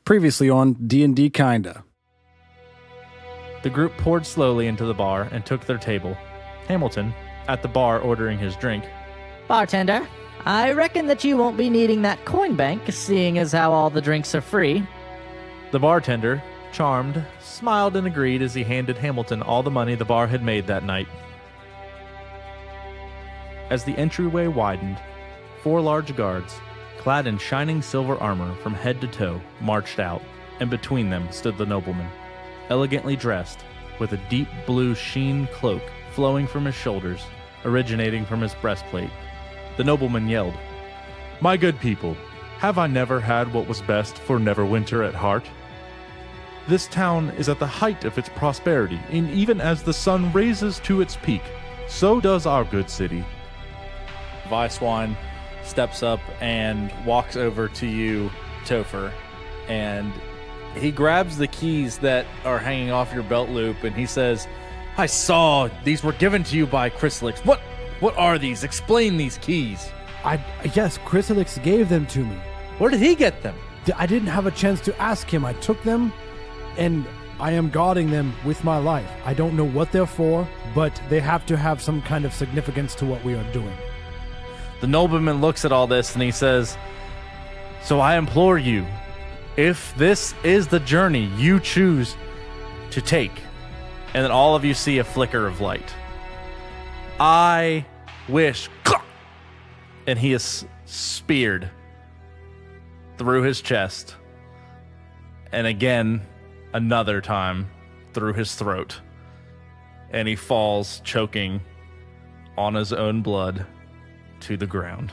Previously on D&D Kinda. The group poured slowly into the bar and took their table. Hamilton, at the bar ordering his drink. Bartender, I reckon that you won't be needing that coin bank, seeing as how all the drinks are free. The bartender, charmed, smiled and agreed as he handed Hamilton all the money the bar had made that night. As the entryway widened, 4 large guards, clad in shining silver armor from head to toe, marched out, and between them stood the nobleman, elegantly dressed, with a deep blue sheen cloak flowing from his shoulders, originating from his breastplate. The nobleman yelled, "My good people, have I never had what was best for Neverwinter at heart? This town is at the height of its prosperity, and even as the sun raises to its peak, so does our good city." Weisswein steps up and walks over to you, Topher, and he grabs the keys that are hanging off your belt loop, and he says, "I saw these were given to you by Chrysalix. What are these? Explain these keys." Yes, Chrysalix gave them to me. Where did he get them? I didn't have a chance to ask him. I took them, and I am guarding them with my life. I don't know what they're for, but they have to have some kind of significance to what we are doing. The nobleman looks at all this and he says, "So I implore you, if this is the journey you choose to take," and then all of you see a flicker of light, "I wish," and he is speared through his chest, and again, another time through his throat, and he falls choking on his own blood to the ground.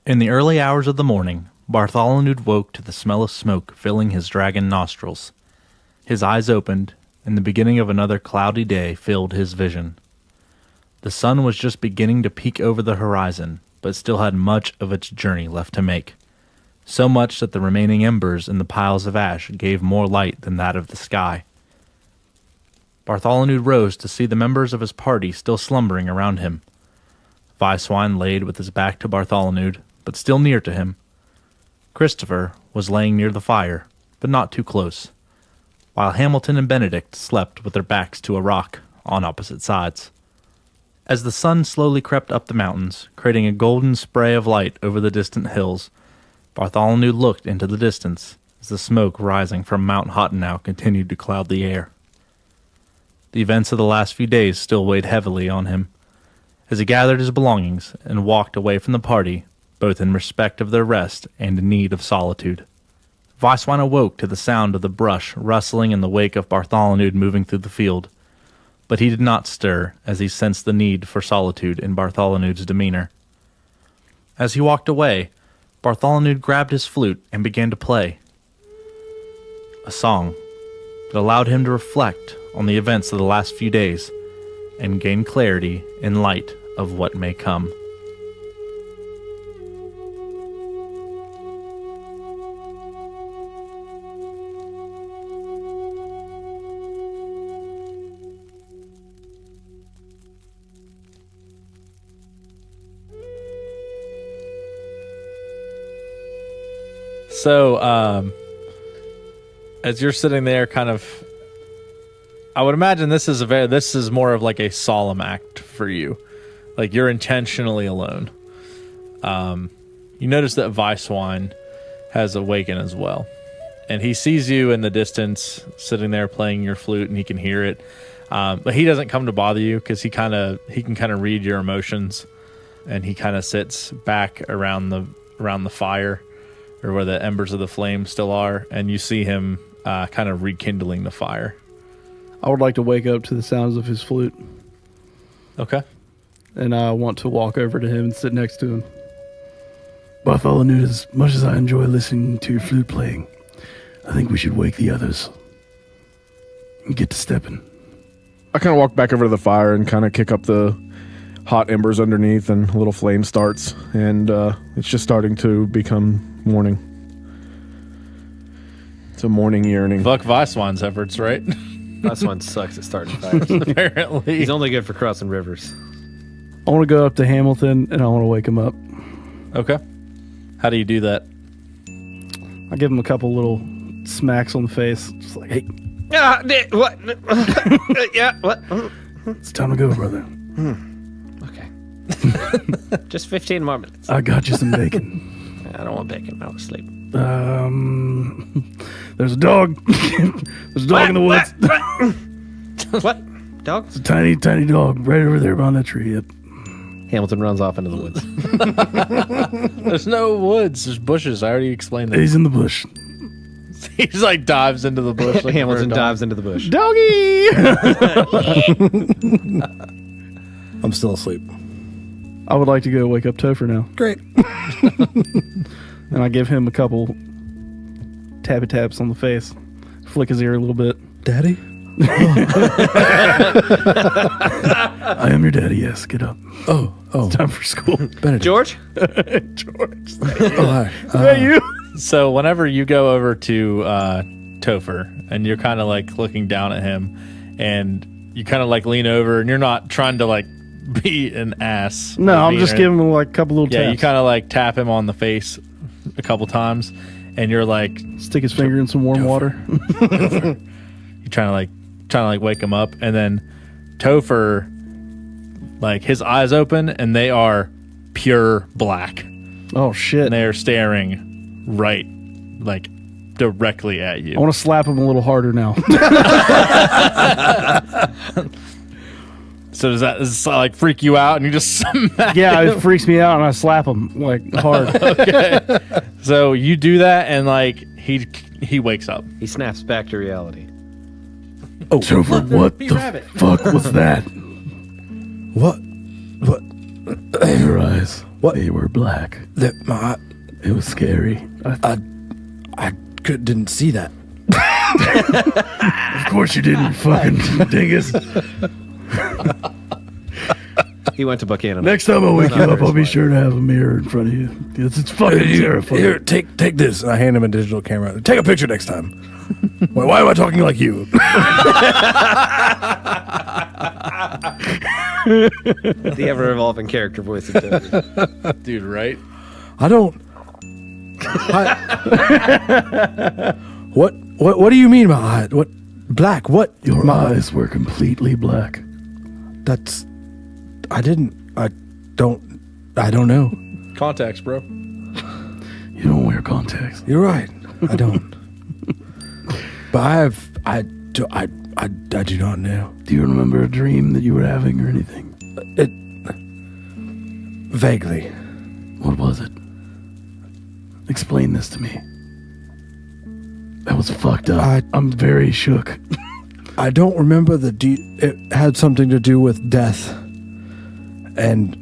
In the early hours of the morning, Bartholonude woke to the smell of smoke filling his dragon nostrils. His eyes opened, and the beginning of another cloudy day filled his vision. The sun was just beginning to peek over the horizon, but still had much of its journey left to make. So much that the remaining embers in the piles of ash gave more light than that of the sky. Bartholonude rose to see the members of his party still slumbering around him. Weisswein laid with his back to Bartholonude, but still near to him. Christopher was laying near the fire, but not too close, while Hamilton and Benedict slept with their backs to a rock on opposite sides. As the sun slowly crept up the mountains, creating a golden spray of light over the distant hills, Bartholonude looked into the distance as the smoke rising from Mount Hottenau continued to cloud the air. The events of the last few days still weighed heavily on him, as he gathered his belongings and walked away from the party, both in respect of their rest and in need of solitude. Weisswein awoke to the sound of the brush rustling in the wake of Bartholonude moving through the field, but he did not stir as he sensed the need for solitude in Bartholonude's demeanor. As he walked away, Bartholonude grabbed his flute and began to play a song that allowed him to reflect on the events of the last few days and gain clarity in light of what may come. So, as you're sitting there kind of, I would imagine this is more of like a solemn act for you. Like you're intentionally alone. You notice that Weisswein has awakened as well. And he sees you in the distance sitting there playing your flute and he can hear it. But he doesn't come to bother you because he can kind of read your emotions, and he kind of sits back around the fire, or where the embers of the flame still are, and you see him kind of rekindling the fire. I would like to wake up to the sounds of his flute. Okay. And I want to walk over to him and sit next to him. Bartholonude, as much as I enjoy listening to your flute playing, I think we should wake the others and get to stepping. I kind of walk back over to the fire and kind of kick up the hot embers underneath, and a little flame starts, and it's just starting to become morning. It's a morning yearning. Fuck Weisswein's efforts, right? Weisswein sucks at starting fires. Apparently. He's only good for crossing rivers. I want to go up to Hamilton and I want to wake him up. Okay. How do you do that? I give him a couple little smacks on the face. Just like, hey, What? Yeah, what? it's time to go, brother. Okay. Just 15 more minutes. I got you some bacon. I don't want bacon. I'll sleep. There's a dog. There's a dog in the woods. What? Dog? It's a tiny, tiny dog right over there behind that tree. Yep. Hamilton runs off into the woods. There's no woods. There's bushes. I already explained that. He's in the bush. He's like dives into the bush. looking for a Hamilton dog. dives into the bush. Doggy! I'm still asleep. I would like to go wake up Topher now. Great. And I give him a couple tappy taps on the face. Flick his ear a little bit. Daddy? I am your daddy, yes. Get up. Oh. Time for school. Benedict. George? George. Oh, hi. Hey, you. So whenever you go over to Topher and you're kind of like looking down at him and you kind of like lean over and you're not trying to like be an ass. No, or I'm mean just or- giving him like a couple little Yeah, taps. you kind of like tap him on the face a couple times and you're like, Stick his finger in some warm water. you're trying to like wake him up, and then Topher, like his eyes open and they are pure black. Oh, shit. And they are staring right, like directly at I you. want to slap him a little harder now. So does that like freak you out and you just smack Yeah, him? it freaks me out and I slap him like hard. So you do that and like he wakes up. He snaps back to reality. Topher, what the fuck was that? What? Your eyes. What? They were black. My, It was scary. I didn't see that. Of course you didn't, fucking dingus. He went to Buchanan. Next time I wake you up, I'll be sure to have a mirror in front of you. It's fucking terrifying. Here, take this. And I hand him a digital camera. Take a picture next time. Why am I talking like you? The ever-evolving character voice of Toby. Dude, right? I don't. What do you mean by what? Black? What? Your eyes were completely black. That's. I didn't. I don't know. Contacts, bro. You don't wear contacts. You're right. I don't. But I do not know. Do you remember a dream that you were having or anything? Vaguely. What was it? Explain this to me. That was fucked up. I'm very shook. I don't remember it had something to do with death and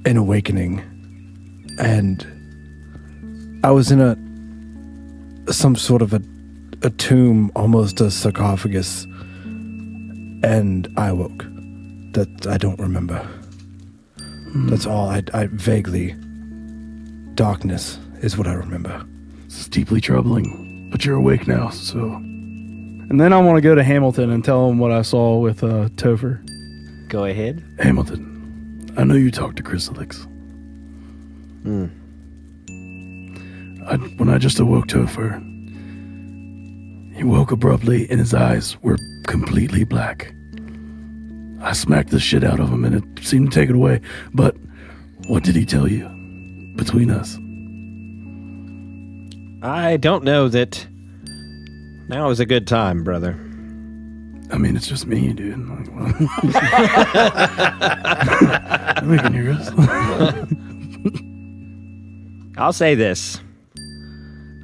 an awakening. And I was in some sort of a tomb, almost a sarcophagus, and I awoke. That I don't remember. That's all. I vaguely. Darkness is what I remember. It's deeply troubling, but you're awake now, so. And then I want to go to Hamilton and tell him what I saw with Topher. Go ahead. Hamilton, I know you talked to Chrysalix. When I just awoke Topher, he woke abruptly and his eyes were completely black. I smacked the shit out of him and it seemed to take it away. But what did he tell you between us? I don't know that now is a good time, brother. I mean, it's just me, dude. Like, well. We can hear us. I'll say this.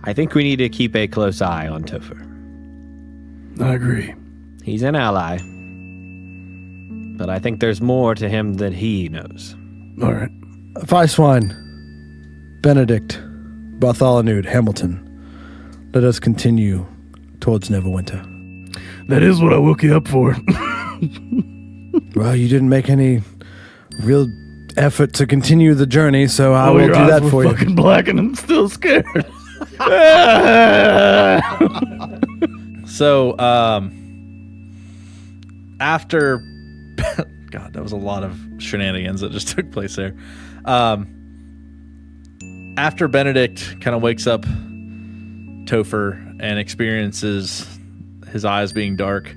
I think we need to keep a close eye on Topher. I agree. He's an ally. But I think there's more to him than he knows. All right. Weisswein, Benedict, Bartholonude, Hamilton. Let us continue towards Neverwinter. That is what I woke you up for. Well, you didn't make any real effort to continue the journey, so I will your do eyes that were for you. fucking black and I'm still scared. So, after God, that was a lot of shenanigans that just took place there. After Benedict kind of wakes up Topher and experiences his eyes being dark,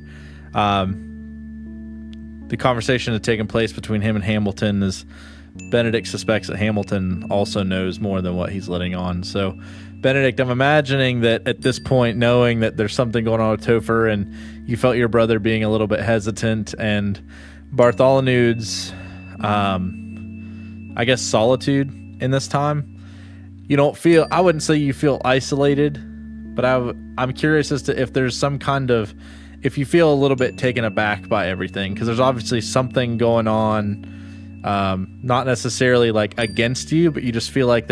the conversation had taken place between him and Hamilton as Benedict suspects that Hamilton also knows more than what he's letting on. So, Benedict, I'm imagining that at this point, knowing that there's something going on with Topher and you felt your brother being a little bit hesitant, and Bartholonude's, I guess, solitude in this time, you don't feel, I wouldn't say you feel isolated, but I'm curious as to if there's some kind of, if you feel a little bit taken aback by everything, because there's obviously something going on, not necessarily like against you, but you just feel like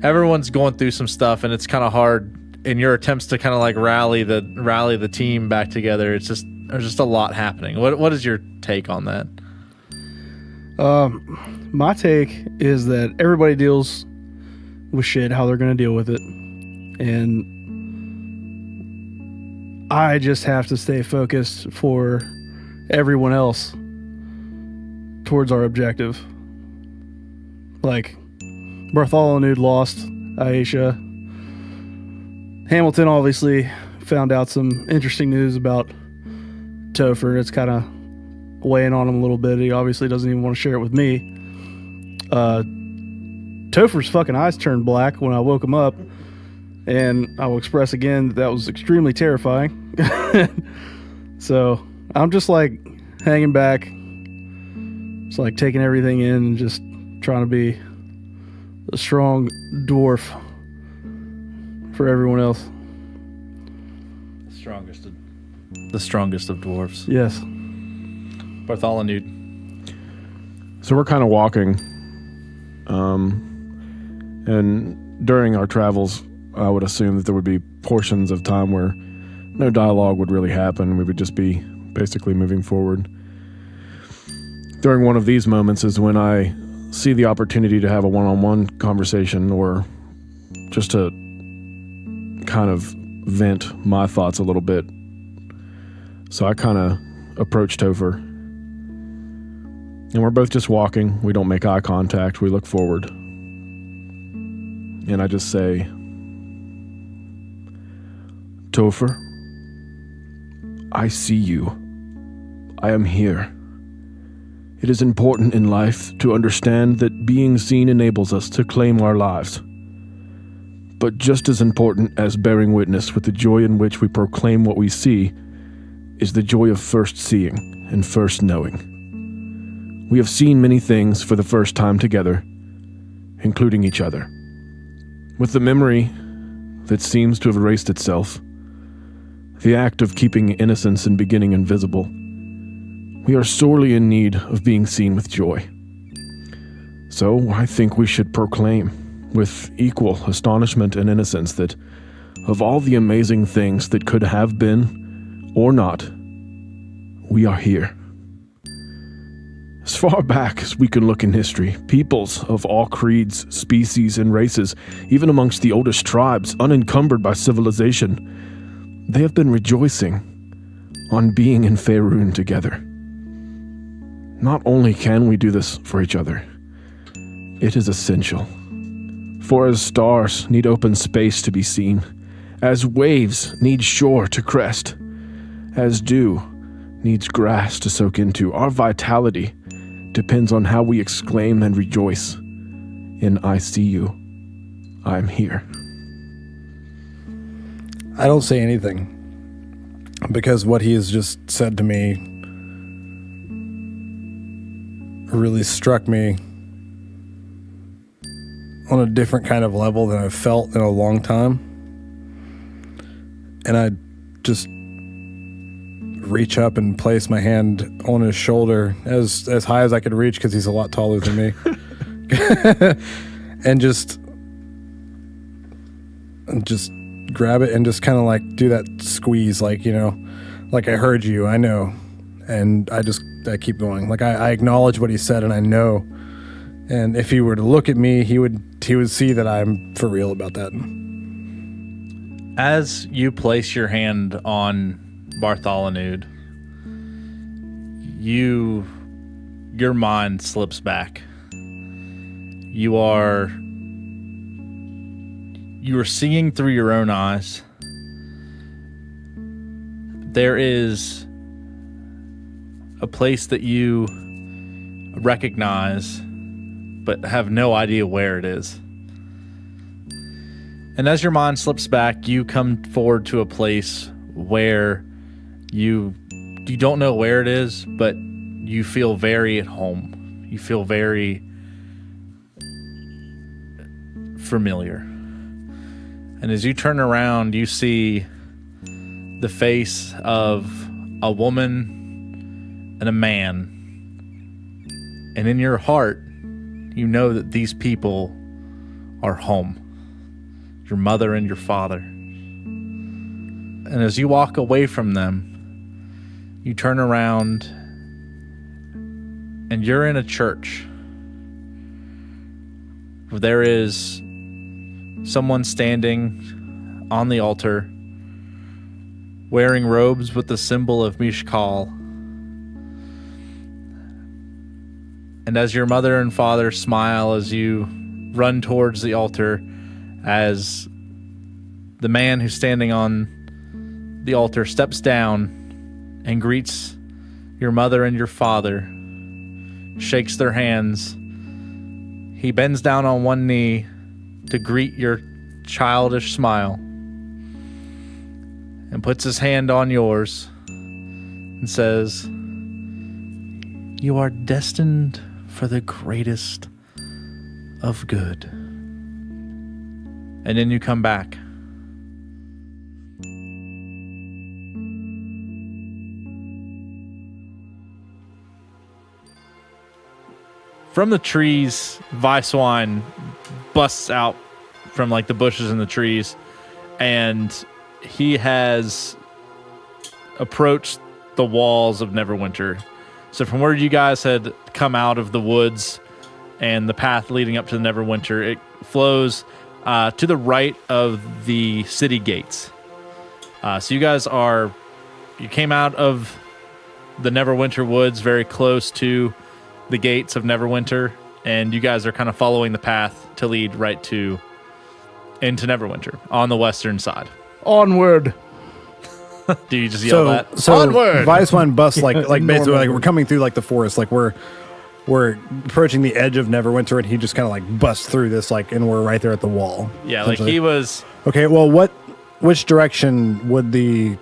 everyone's going through some stuff, and it's kind of hard in your attempts to kind of like rally the team back together. There's just a lot happening. What is your take on that? My take is that everybody deals with shit, how they're going to deal with it. And I just have to stay focused for everyone else towards our objective. Like, Bartholonude lost Aisha. Hamilton obviously found out some interesting news about Topher. It's kind of weighing on him a little bit. He obviously doesn't even want to share it with me. Topher's fucking eyes turned black when I woke him up, and I will express again that was extremely terrifying. So I'm just like hanging back, just like taking everything in and just trying to be a strong dwarf for everyone else. The strongest of dwarves. Yes. Bartholonude. So we're kind of walking, and during our travels, I would assume that there would be portions of time where no dialogue would really happen. We would just be basically moving forward. During one of these moments is when I see the opportunity to have a one-on-one conversation, or just to kind of vent my thoughts a little bit. So I kind of approach Topher, and we're both just walking. We don't make eye contact. We look forward. And I just say, Topher, I see you. I am here. It is important in life to understand that being seen enables us to claim our lives. But just as important as bearing witness with the joy in which we proclaim what we see is the joy of first seeing and first knowing. We have seen many things for the first time together, including each other. With the memory that seems to have erased itself, the act of keeping innocence and beginning invisible, we are sorely in need of being seen with joy. So I think we should proclaim, with equal astonishment and innocence, that of all the amazing things that could have been, or not, we are here. As far back as we can look in history, peoples of all creeds, species, and races, even amongst the oldest tribes, unencumbered by civilization, they have been rejoicing on being in Faerun together. Not only can we do this for each other, it is essential. For as stars need open space to be seen, as waves need shore to crest, as dew needs grass to soak into, our vitality depends on how we exclaim and rejoice in I see you, I'm here. I don't say anything, because what he has just said to me really struck me on a different kind of level than I've felt in a long time. And I just reach up and place my hand on his shoulder as high as I could reach, because he's a lot taller than me. and just grab it and just kind of like do that squeeze, like, you know, like, I heard you, I know. And I keep going. Like, I acknowledge what he said, and I know. And if he were to look at me, he would see that I'm for real about that. As you place your hand on Bartholonude, you your mind slips back. You are seeing through your own eyes. There is a place that you recognize, but have no idea where it is. And as your mind slips back, you come forward to a place where you don't know where it is, but you feel very at home. You feel very familiar. And as you turn around, you see the face of a woman and a man. And in your heart, you know that these people are home. Your mother and your father. And as you walk away from them, you turn around and you're in a church. There is someone standing on the altar wearing robes with the symbol of Mishkal. And as your mother and father smile as you run towards the altar, as the man who's standing on the altar steps down and greets your mother and your father, shakes their hands. He bends down on one knee to greet your childish smile and puts his hand on yours and says, "You are destined for the greatest of good." And then you come back. From the trees, Weisswein busts out from like the bushes and the trees, and he has approached the walls of Neverwinter. So from where you guys had come out of the woods and the path leading up to the Neverwinter, it flows to the right of the city gates. So you guys you came out of the Neverwinter woods very close to the gates of Neverwinter, and you guys are kind of following the path to lead right into Neverwinter on the western side. Onward. Do you just yell that? So Onward! Weisswein busts like basically like we're coming through like the forest, like we're approaching the edge of Neverwinter, and he just kind of like busts through this like, and we're right there at the wall. Yeah, like he was. Okay, well, which direction would the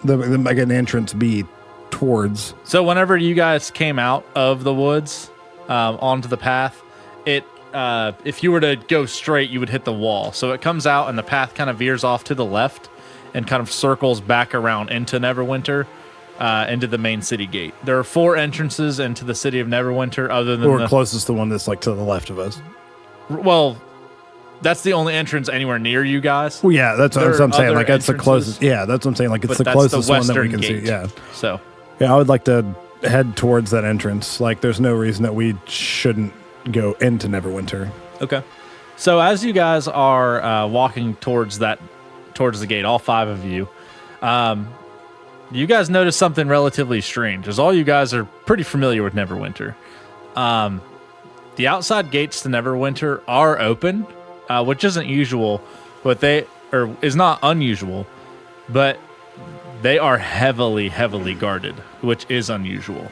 like an entrance be towards? So whenever you guys came out of the woods onto the path, if you were to go straight, you would hit the wall. So it comes out and the path kind of veers off to the left and kind of circles back around into Neverwinter, into the main city gate. There are 4 entrances into the city of Neverwinter other than Or closest to one that's like to the left of us. Well, that's the only entrance anywhere near you guys. Well, yeah, that's what I'm saying. Like that's the closest. Yeah, that's what I'm saying. Like it's but the that's closest the one that we western can gate. see. Yeah. So Yeah, I would like to head towards that entrance. Like there's no reason that we shouldn't go into Neverwinter. okay. So as you guys are walking towards the gate, all 5 of you, you guys notice something relatively strange, as all you guys are pretty familiar with Neverwinter. The outside gates to Neverwinter are open, which isn't usual, but is not unusual, but they are heavily, heavily guarded, which is unusual.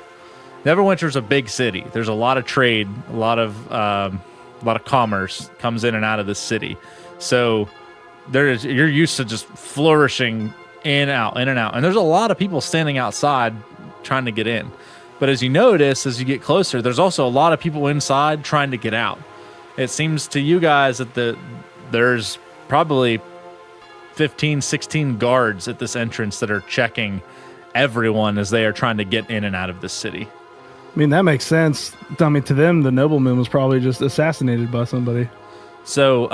Neverwinter's a big city. There's a lot of trade, a lot of commerce comes in and out of this city. So you're used to just flourishing in and out. And there's a lot of people standing outside trying to get in. But as you notice, as you get closer, there's also a lot of people inside trying to get out. It seems to you guys that there's probably 15, 16 guards at this entrance that are checking everyone as they are trying to get in and out of this city. I mean, that makes sense. I mean, to them, the nobleman was probably just assassinated by somebody. So,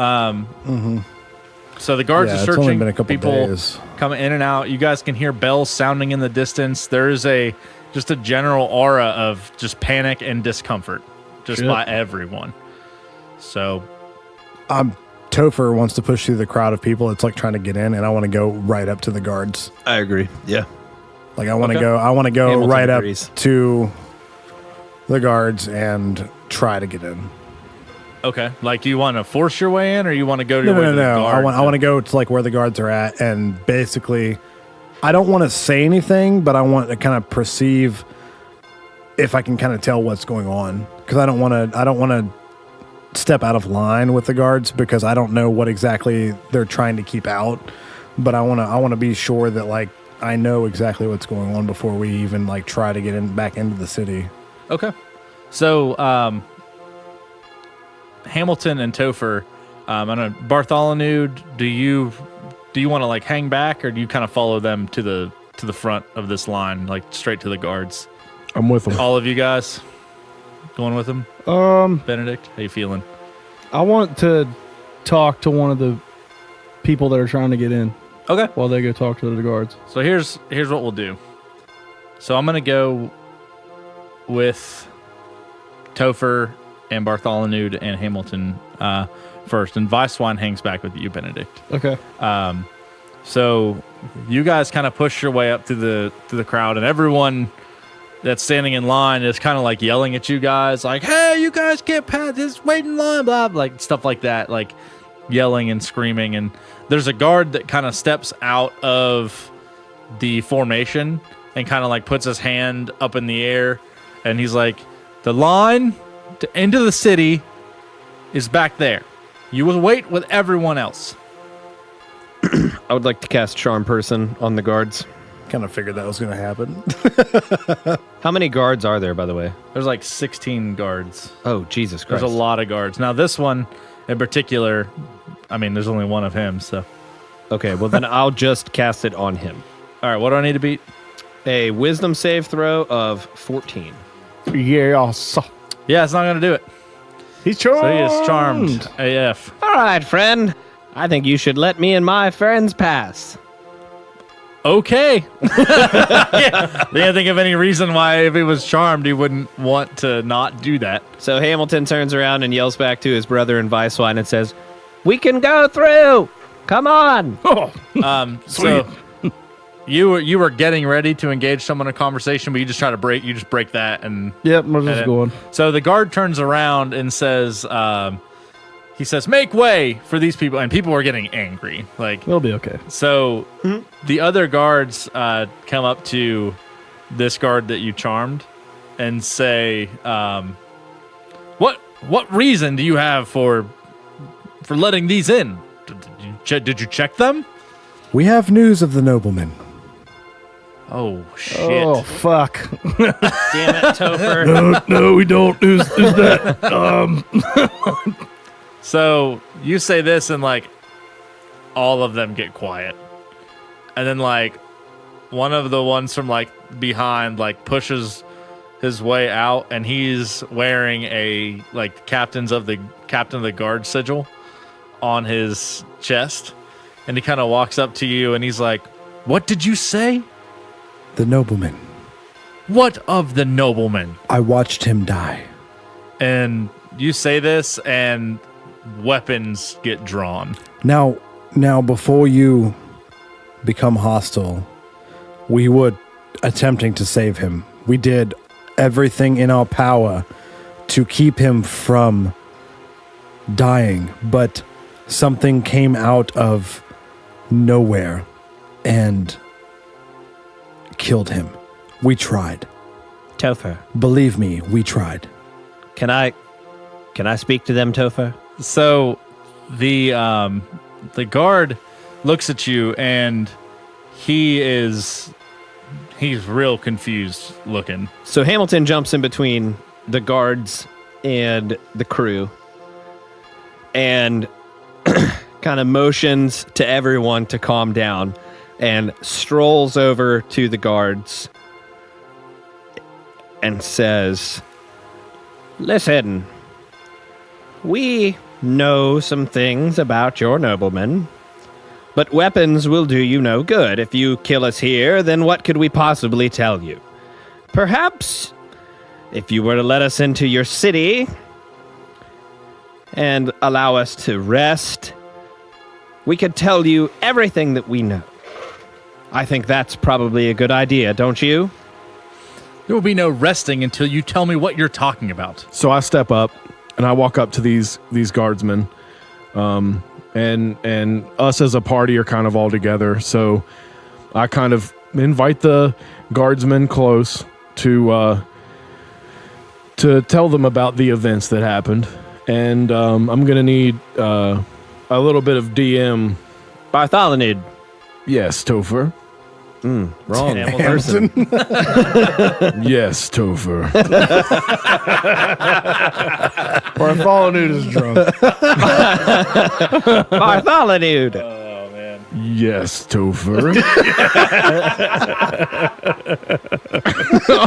so the guards are It's searching only been a couple people days. coming in and out. You guys can hear bells sounding in the distance. There is just a general aura of just panic and discomfort just by everyone. So, Topher wants to push through the crowd of people. It's like trying to get in, and I want to go right up to the guards. I agree. Yeah. Like I want to go. I want to go Hamilton right agrees. up to the guards and try to get in. Okay. Like, do you want to force your way in, or you want to go to your way to the No. guards? I want to go to like where the guards are at, and basically, I don't want to say anything, but I want to kind of perceive if I can kind of tell what's going on, because I don't want to step out of line with the guards, because I don't know what exactly they're trying to keep out. But I want to be sure that like I know exactly what's going on before we even like try to get back into the city. Okay. So, Hamilton and Topher, I don't know, Bartholonude, do you want to like hang back, or do you kind of follow them to the front of this line, like straight to the guards? I'm with them. All of you guys going with them? Benedict, how you feeling? I want to talk to one of the people that are trying to get in. Okay. While they go talk to the guards. So here's what we'll do. So I'm gonna go with Topher and Bartholonude and Hamilton first, and Weisswein hangs back with you, Benedict. Okay. So you guys kind of push your way up to the crowd, and everyone that's standing in line is kind of like yelling at you guys, like, "Hey, you guys can't pass this, wait in line," blah, like stuff like that, like yelling and screaming. And there's a guard that kind of steps out of the formation and kind of like puts his hand up in the air, and he's like, "The line to into the city is back there. You will wait with everyone else." I would like to cast Charm Person on the guards. Kind of figured that was going to happen. How many guards are there, by the way? There's like 16 guards. Oh, Jesus Christ. There's a lot of guards. Now, this one in particular, I mean, there's only one of him, so. Okay, well then I'll just cast it on him. All right, what do I need to beat? A wisdom save throw of 14. Yes. Yeah, it's not going to do it. He's charmed. So he is charmed AF. All right, friend. I think you should let me and my friends pass. Okay. Yeah. They didn't think of any reason why, if he was charmed, he wouldn't want to not do that. So Hamilton turns around and yells back to his brother and Weisswein and says, "We can go through. Come on." So you were getting ready to engage someone in a conversation, but you just break that, and Yep, we're just going. So the guard turns around and says, he says, "Make way for these people," and people are getting angry. Like, We'll be okay. so the other guards come up to this guard that you charmed and say, "What reason do you have for letting these in? Did you check them?" We have news of the nobleman. Oh shit! Oh, fuck. Damn it, Topher. No, we don't. Who's that? So you say this, and like all of them get quiet, and then like one of the ones from like behind like pushes his way out, and he's wearing a like captain of the guard sigil on his chest, and he kind of walks up to you, and he's like, "What did you say?" The nobleman. "What of the nobleman?" I watched him die. And you say this, and weapons get drawn. Now, before you become hostile, we were attempting to save him. We did everything in our power to keep him from dying, but something came out of nowhere and killed him. We tried. Topher, Believe me, we tried. can I speak to them, Topher? So the guard looks at you, and he's real confused looking. So Hamilton jumps in between the guards and the crew and kind of motions to everyone to calm down and strolls over to the guards and says, "Listen, we know some things about your nobleman, but weapons will do you no good. If you kill us here, then what could we possibly tell you? Perhaps if you were to let us into your city and allow us to rest, we could tell you everything that we know. I think that's probably a good idea, don't you?" There will be no resting until you tell me what you're talking about. So I step up and I walk up to these guardsmen, and us as a party are kind of all together. So I kind of invite the guardsmen close to tell them about the events that happened, and I'm gonna need a little bit of DM. Bartholonude. Yes, Topher. Wrong Hamilton. person. Yes, Topher. Bartholonude is drunk. Bartholonude. Yes, Topher.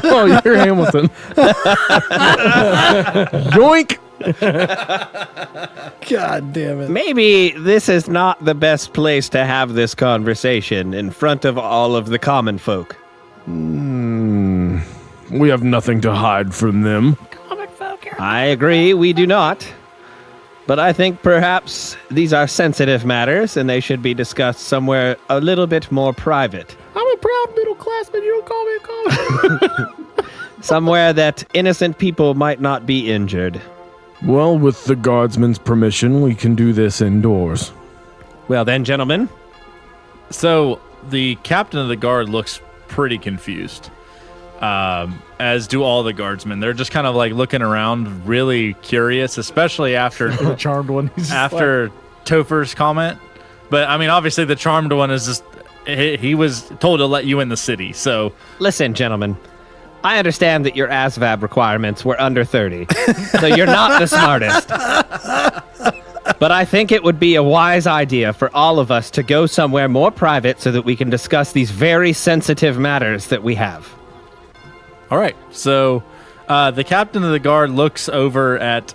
Oh, you're Hamilton. Yoink. God damn it. Maybe this is not the best place to have this conversation in front of all of the common folk. We have nothing to hide from them. I agree, we do not. But I think perhaps these are sensitive matters and they should be discussed somewhere a little bit more private. I'm a proud middle classman. You don't call me a common. Somewhere that innocent people might not be injured. Well, with the guardsman's permission, we can do this indoors. Well then, gentlemen. So the captain of the guard looks pretty confused, as do all the guardsmen. They're just kind of like looking around, really curious, especially after The charmed one. after Topher's comment. But I mean, obviously, the charmed one is just he was told to let you in the city. So Listen, gentlemen. I understand that your ASVAB requirements were under 30, so you're not the smartest. But I think it would be a wise idea for all of us to go somewhere more private so that we can discuss these very sensitive matters that we have. all right. So the captain of the guard looks over at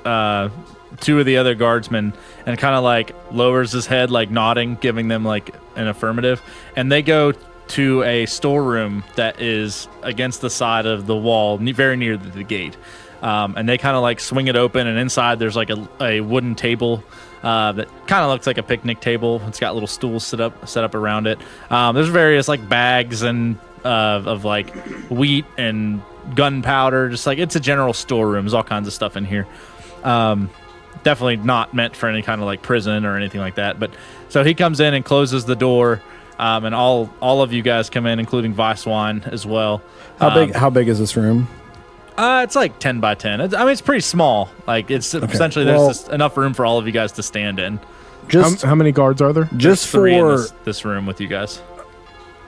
two of the other guardsmen and kind of like lowers his head, like nodding, giving them like an affirmative, and they go to a storeroom that is against the side of the wall, very near the gate. And they kind of like swing it open, and inside there's like a wooden table that kind of looks like a picnic table. It's got little stools set up around it. There's various like bags and of like wheat and gunpowder. Just like it's a general storeroom. There's all kinds of stuff in here. Definitely not meant for any kind of like prison or anything like that. But so he comes in and closes the door. And all of you guys come in, including Weisswein as well. How big is this room? It's like 10 by 10. It's pretty small. Like it's essentially there's just enough room for all of you guys to stand in. Just How many guards are there? just Three in for this room with you guys.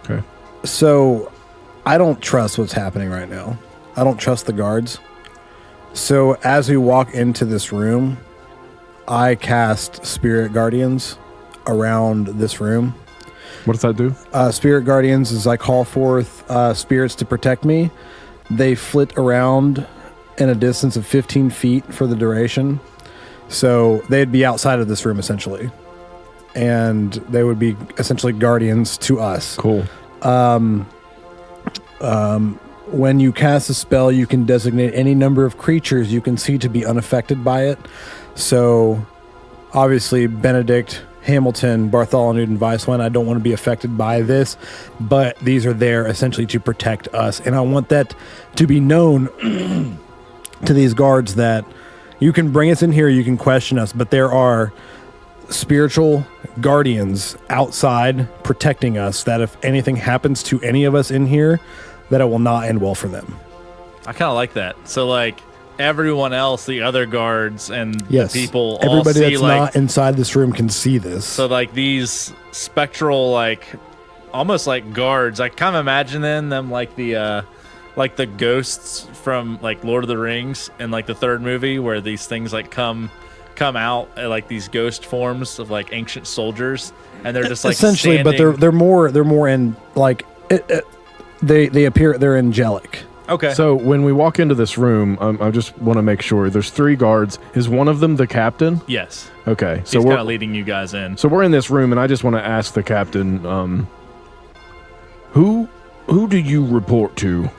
Okay. so I don't trust what's happening right now. I don't trust the guards. So as we walk into this room, I cast Spirit Guardians around this room. What does that do? Spirit Guardians is I call forth spirits to protect me. They flit around in a distance of 15 feet for the duration. So they'd be outside of this room essentially. And they would be essentially guardians to us. Cool. When you cast a spell, you can designate any number of creatures you can see to be unaffected by it. So obviously Benedict, Hamilton, Bartholonude, and Weisswein, I don't want to be affected by this, but these are there essentially to protect us. And I want that to be known to these guards that you can bring us in here, you can question us, but there are spiritual guardians outside protecting us that if anything happens to any of us in here, that it will not end well for them. I kind of like that. So like everyone else, the other guards and Yes. the people, all Everybody see that's like not inside this room can see this. so like these spectral like almost like guards. I kind of imagine them like the ghosts from like Lord of the Rings and like the third movie where these things like come out like these ghost forms of like ancient soldiers, and they're just like essentially, standing. but they're more in like they appear, they're angelic. Okay. So when we walk into this room, I just want to make sure there's 3 guards. Is one of them the captain? Yes. Okay. So He's we're kind of leading you guys in. so we're in this room, and I just want to ask the captain, who do you report to?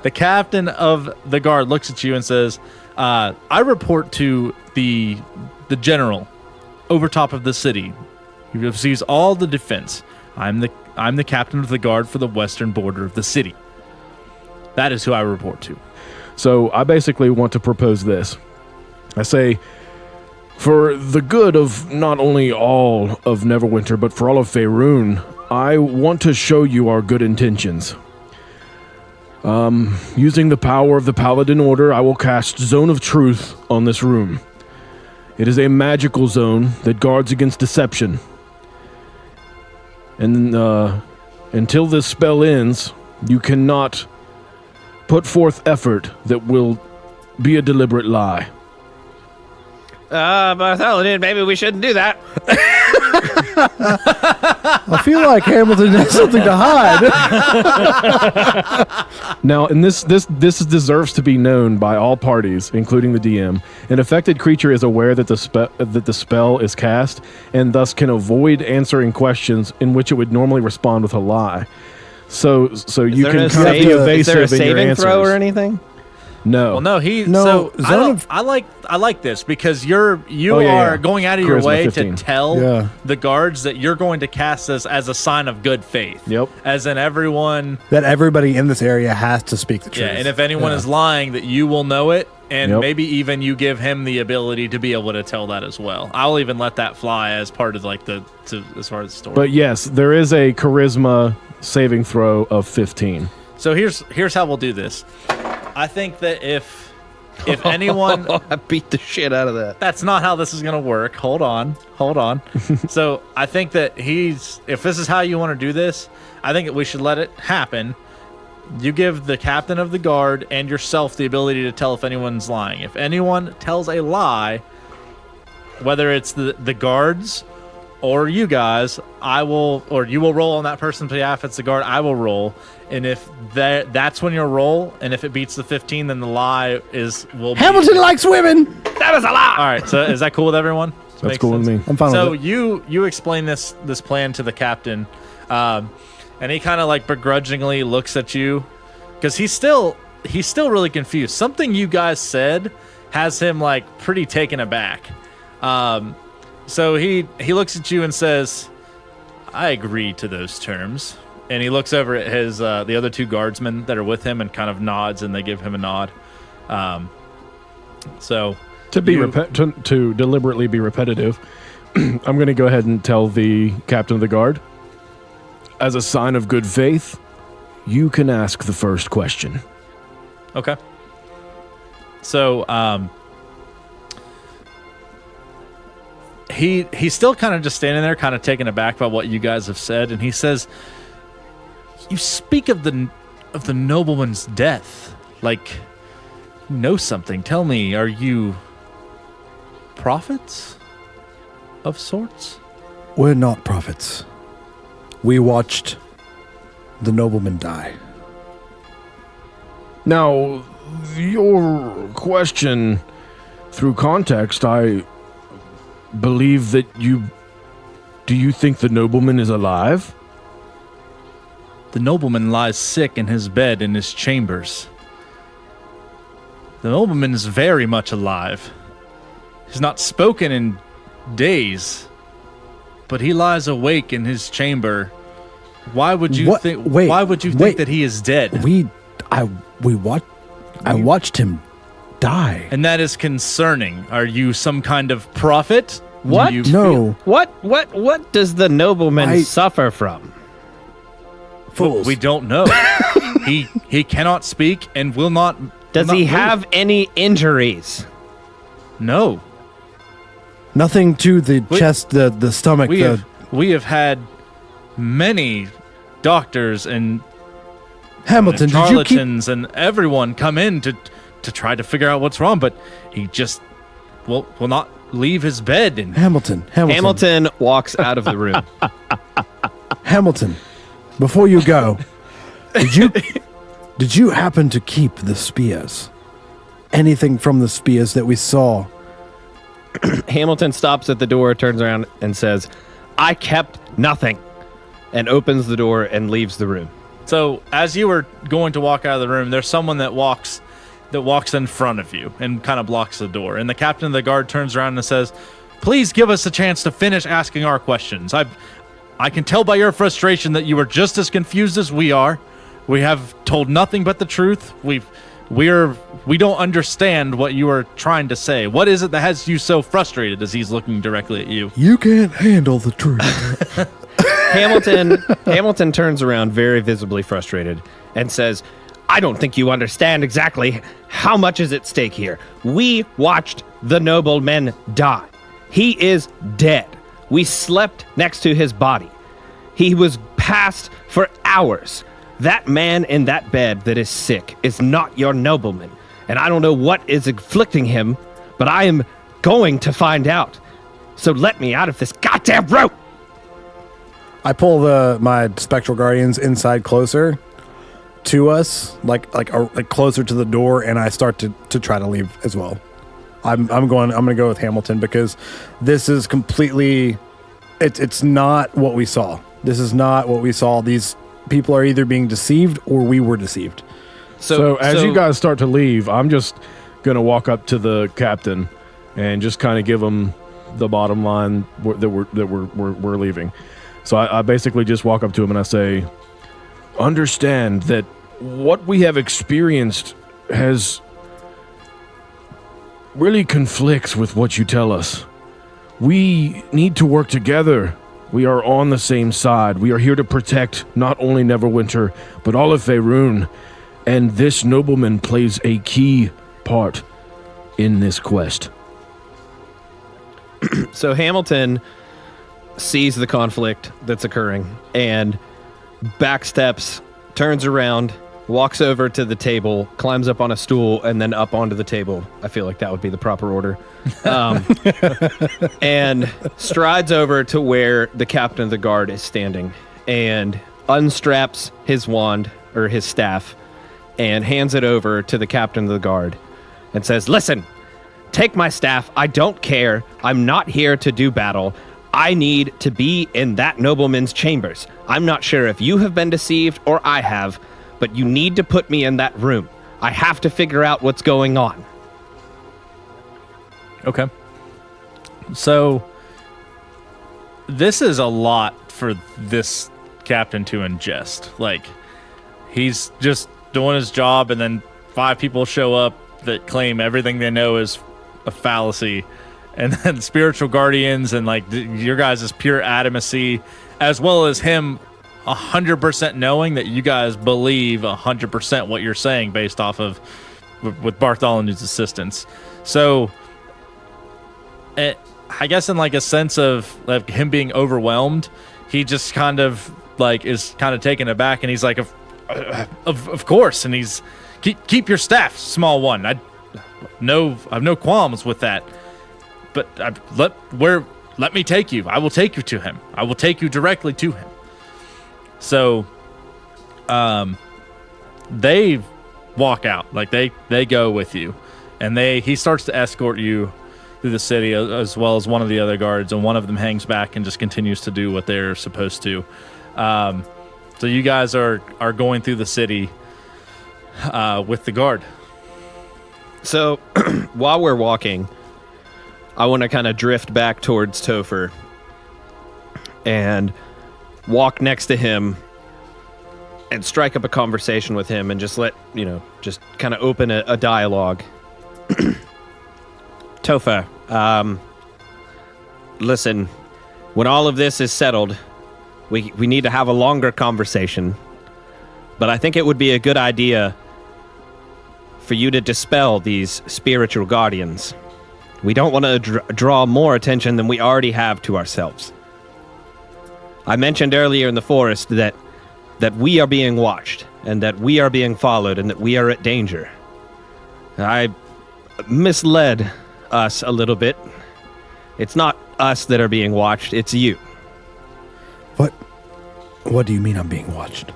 The captain of the guard looks at you and says, I report to the general over top of the city. He receives all the defense. I'm the captain of the guard for the western border of the city. That is who I report to. So I basically want to propose this. I say, for the good of not only all of Neverwinter, but for all of Faerun, I want to show you our good intentions. Using the power of the Paladin Order, I will cast Zone of Truth on this room. It is a magical zone that guards against deception. And until this spell ends, you cannot put forth effort that will be a deliberate lie. Bartholonude, maybe we shouldn't do that. I feel like Hamilton has something to hide. Now, and this deserves to be known by all parties, including the DM. An affected creature is aware that the spell is cast, and thus can avoid answering questions in which it would normally respond with a lie. So you can kind of be evasive is there a in your saving answers. throw or anything? No. Well, no, he. No, So I like this because you are going out of your Charisma way 15. to tell Yeah. the guards that you're going to cast this as a sign of good faith. Yep. As in everyone. That everybody in this area has to speak the truth. Yeah, and if anyone is lying, that you will know it, and Yep. maybe even you give him the ability to be able to tell that as well. I'll even let that fly as part of like as far as the story. But yes, there is a charisma saving throw of 15. So here's how we'll do this. I think that if anyone, I beat the shit out of that. that's not how this is gonna work. Hold on. So I think that if this is how you want to do this, I think that we should let it happen. You give the captain of the guard and yourself the ability to tell if anyone's lying. If anyone tells a lie, whether it's the guards or you guys, you will roll on that person's behalf. If it's the guard, I will roll. And if that's when you'll roll, and if it beats the 15, then the lie will be... Hamilton likes women. That was a lie. All right, so is that cool with everyone? That's Makes cool with sense? me. I'm fine So with it. you explain this plan to the captain, and he kind of like begrudgingly looks at you because he's still really confused. Something you guys said has him like pretty taken aback. So he looks at you and says, "I agree to those terms." And he looks over at his the other two guardsmen that are with him and kind of nods, and they give him a nod. So To deliberately be repetitive, I'm going to go ahead and tell the captain of the guard, as a sign of good faith, you can ask the first question. Okay. So he's still kind of just standing there, kind of taken aback by what you guys have said, and he says, "You speak of the nobleman's death, like you know something. Tell me, are you prophets of sorts?" We're not prophets. We watched the nobleman die. Now, your question, through context, I believe that do you think the nobleman is alive? The nobleman lies sick in his bed in his chambers. The nobleman is very much alive. He's not spoken in days, but he lies awake in his chamber. Why would you What? think? Wait, why would you wait. think that he is dead? I watched him die. And that is concerning. Are you some kind of prophet? Do What? you No. What does the nobleman suffer from? Fools. We don't know. he cannot speak and will not. Does he have any injuries? No. Nothing to the chest, the stomach. We have had many doctors and Hamilton, did you keep... charlatans and everyone come in to try to figure out what's wrong, but he just will not leave his bed. And Hamilton walks out of the room. Hamilton, before you go, did you happen to keep the spears? Anything from the spears that we saw? Hamilton stops at the door, turns around, and says, "I kept nothing," and opens the door and leaves the room. so as you were going to walk out of the room, there's someone that walks in front of you and kind of blocks the door. And the captain of the guard turns around and says, "Please give us a chance to finish asking our questions. I can tell by your frustration that you are just as confused as we are. We have told nothing but the truth. We don't understand what you are trying to say. What is it that has you so frustrated?" As he's looking directly at you. You can't handle the truth. Hamilton turns around very visibly frustrated and says, "I don't think you understand exactly how much is at stake here. We watched the nobleman die. He is dead. We slept next to his body. He was passed for hours. That man in that bed that is sick is not your nobleman. And I don't know what is afflicting him, but I am going to find out. So let me out of this goddamn rope." I pull my spectral guardians inside closer to us, like closer to the door, and I start to try to leave as well. I'm going to go with Hamilton because this is completely. It's not what we saw. This is not what we saw. These people are either being deceived or we were deceived. So as you guys start to leave, I'm just gonna walk up to the captain and just kind of give him the bottom line that we're leaving. So I basically just walk up to him and I say, "Understand that what we have experienced has really conflicts with what you tell us. We need to work together. We are on the same side. We are here to protect not only Neverwinter, but all of Faerun. And this nobleman plays a key part in this quest." So Hamilton sees the conflict that's occurring and backsteps, turns around, walks over to the table, climbs up on a stool, and then up onto the table. I feel like that would be the proper order. And strides over to where the captain of the guard is standing and unstraps his wand or his staff and hands it over to the captain of the guard and says, "Listen, take my staff. I don't care. I'm not here to do battle. I need to be in that nobleman's chambers. I'm not sure if you have been deceived or I have, but you need to put me in that room. I have to figure out what's going on." Okay. So this is a lot for this captain to ingest. Like, he's just doing his job, and then 5 people show up that claim everything they know is a fallacy, and then spiritual guardians and like your guys' pure adamancy, as well as him 100% knowing that you guys believe 100% what you're saying based off of with Bartholonude's assistance. So I guess in like a sense of like him being overwhelmed, he just kind of like is kind of taken aback, and he's like, of course, and he's keep your staff, small one. I have no qualms with that, but let me take you. I will take you to him. I will take you directly to him. So, they walk out, like they go with you, and he starts to escort you through the city, as well as one of the other guards, and one of them hangs back and just continues to do what they're supposed to. So you guys are going through the city with the guard. So while we're walking, I want to kind of drift back towards Topher and walk next to him and strike up a conversation with him and just just kind of open a dialogue. Topher, listen, when all of this is settled, we need to have a longer conversation, but I think it would be a good idea for you to dispel these spiritual guardians. We don't want to draw more attention than we already have to ourselves. I mentioned earlier in the forest that we are being watched, and that we are being followed, and that we are at danger. I misled us a little bit. It's not us that are being watched, it's you. What do you mean I'm being watched?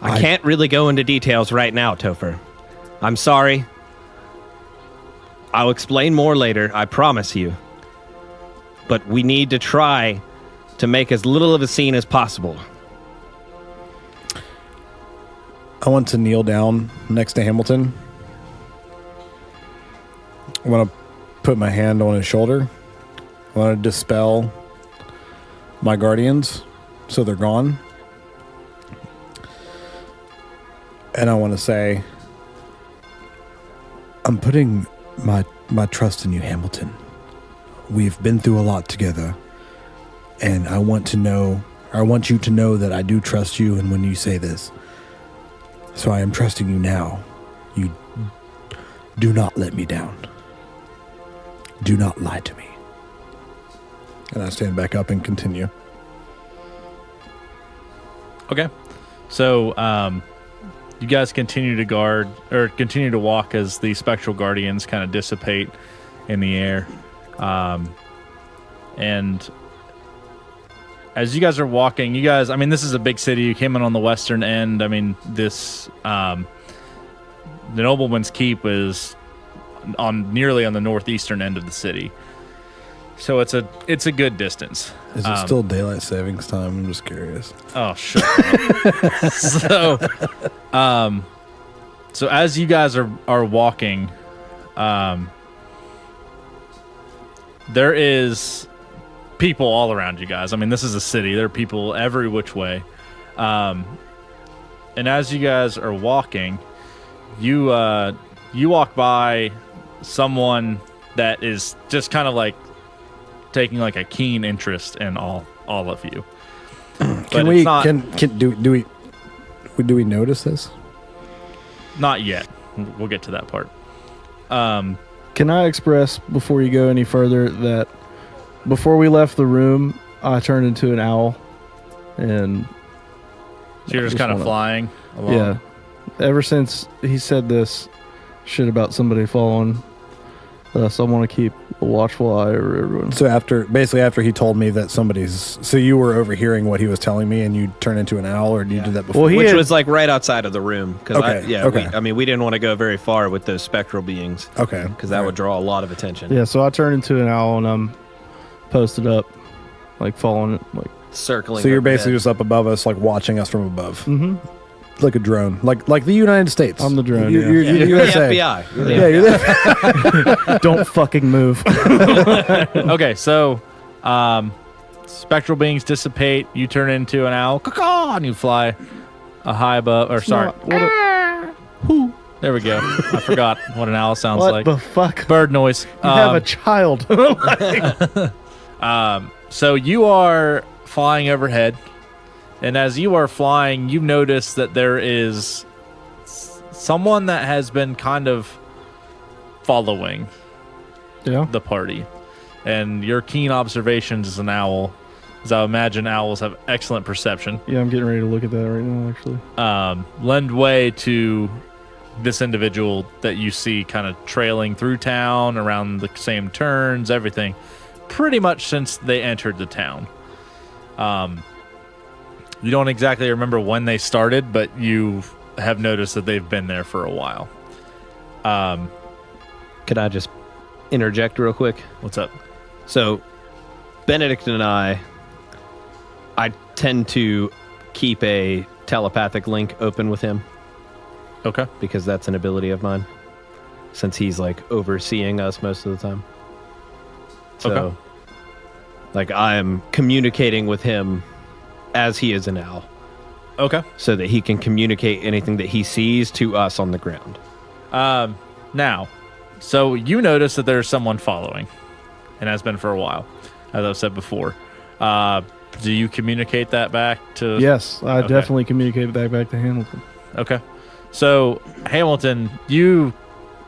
I can't really go into details right now, Topher. I'm sorry. I'll explain more later, I promise you. But we need to try to make as little of a scene as possible. I want to kneel down next to Hamilton. I want to put my hand on his shoulder. I want to dispel my guardians so they're gone. And I want to say, I'm putting my trust in you, Hamilton. We've been through a lot together, and I want you to know that I do trust you, and when you say this. So I am trusting you now. You do not let me down. Do not lie to me. And I stand back up and continue. Okay. So, you guys continue to walk as the spectral guardians kind of dissipate in the air. And as you guys are walking, this is a big city. You came in on the western end. The Nobleman's Keep is nearly on the northeastern end of the city. So it's a good distance. Is it still daylight savings time? I'm just curious. Oh, shut up. So as you guys are walking, there is people all around you guys. This is a city. There are people every which way. And as you guys are walking, you walk by someone that is just kind of like taking like a keen interest in all of you. Do we notice this? Not yet. We'll get to that part. Can I express before you go any further that before we left the room, I turned into an owl, and so you're just kind of flying along? Yeah. Ever since he said this shit about somebody falling, so I want to keep a watchful eye over everyone. So after he told me that so you were overhearing what he was telling me, and you turned into an owl, or you did that before? Well, which was like right outside of the room. Okay. We didn't want to go very far with those spectral beings. Okay. Because that would draw a lot of attention. Yeah, so I turned into an owl, and I'm posted up, like following, like circling. So you're basically just up above us, like watching us from above. Mm-hmm. Like a drone, like the United States. I'm the drone. You're the USA. FBI. You're the Don't fucking move. Okay, so spectral beings dissipate. You turn into an owl, and you fly a high above. Or sorry, there we go. I forgot what an owl sounds what like. the fuck? Bird noise. You have a child. So you are flying overhead. And as you are flying, you notice that there is someone that has been kind of following the party. And your keen observations as an owl, as I imagine owls have excellent perception. Yeah, I'm getting ready to look at that right now, actually. Lend way to this individual that you see kind of trailing through town, around the same turns, everything, pretty much since they entered the town. You don't exactly remember when they started, but you have noticed that they've been there for a while. Could I just interject real quick? What's up? So, Benedict and I tend to keep a telepathic link open with him. Okay. Because that's an ability of mine. Since he's like overseeing us most of the time. So, like I am communicating with him as he is an owl. Okay. So that he can communicate anything that he sees to us on the ground. Now, so you notice that there's someone following, and has been for a while, as I've said before. Do you communicate that back to... Yes, I definitely communicated that back to Hamilton. Okay. So, Hamilton, you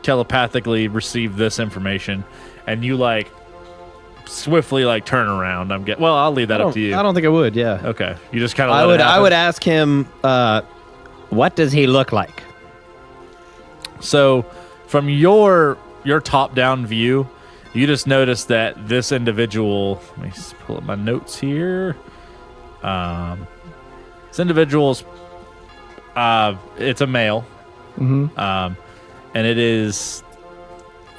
telepathically receive this information, and you, swiftly, turn around. I'll leave that up to you. I don't think I would, yeah. Okay. You just kind of I would ask him, what does he look like? So, from your top-down view, you just notice that this individual... Let me just pull up my notes here. This individual's... it's a male. Mm-hmm. And it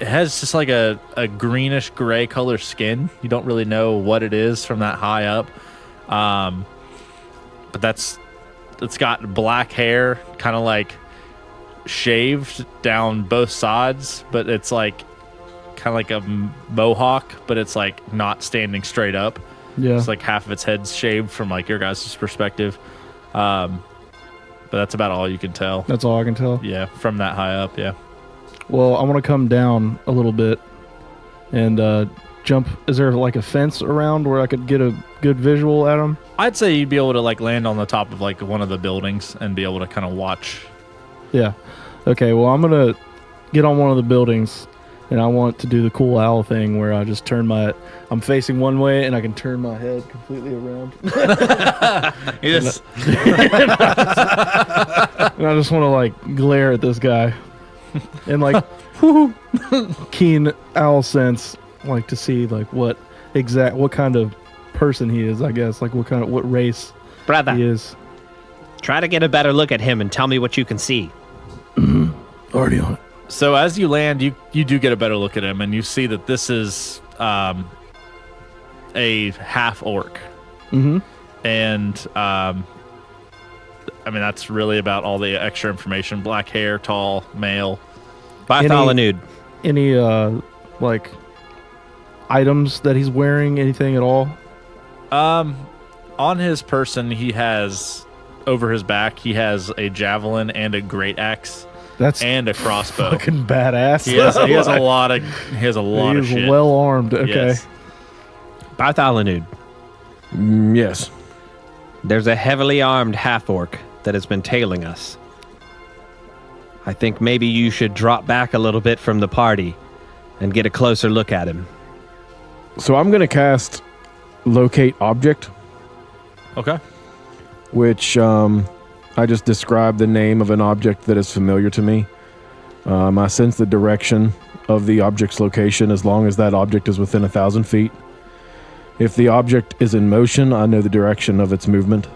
has just a greenish gray color skin. You don't really know what it is from that high up. But it's got black hair, kind of shaved down both sides, but it's kind of like a mohawk, but it's not standing straight up. Yeah. It's half of its head's shaved from your guys' perspective. but that's about all you can tell. That's all I can tell. Yeah, from that high up, yeah. Well, I want to come down a little bit and jump. Is there like a fence around where I could get a good visual at him? I'd say you'd be able to like land on the top of like one of the buildings and be able to kind of watch. Yeah. Okay, well, I'm going to get on one of the buildings, and I want to do the cool owl thing where I just I'm facing one way, and I can turn my head completely around. Yes. And I just want to, like, glare at this guy. And, like, keen owl sense, like, to see, like, what kind of person he is, I guess. Like, what race Brother, he is. try to get a better look at him and tell me what you can see. Already on it. So as you land, you do get a better look at him, and you see that this is a half orc. Mm-hmm. And I mean, that's really about all the extra information. Black hair, tall, male. Bartholonude. Any like items that he's wearing? Anything at all? On his person, he has, over his back, he has a javelin and a great axe and a crossbow. Fucking badass. He has a lot of He's shit. well armed. Okay. Yes. Bartholonude, Yes. there's a heavily armed half-orc that has been tailing us. I think maybe you should drop back a little bit from the party and get a closer look at him. So I'm going to cast Locate Object, Okay. which I just described the name of an object that is familiar to me. I sense the direction of the object's location as long as that object is within 1,000 feet. If the object is in motion, I know the direction of its movement.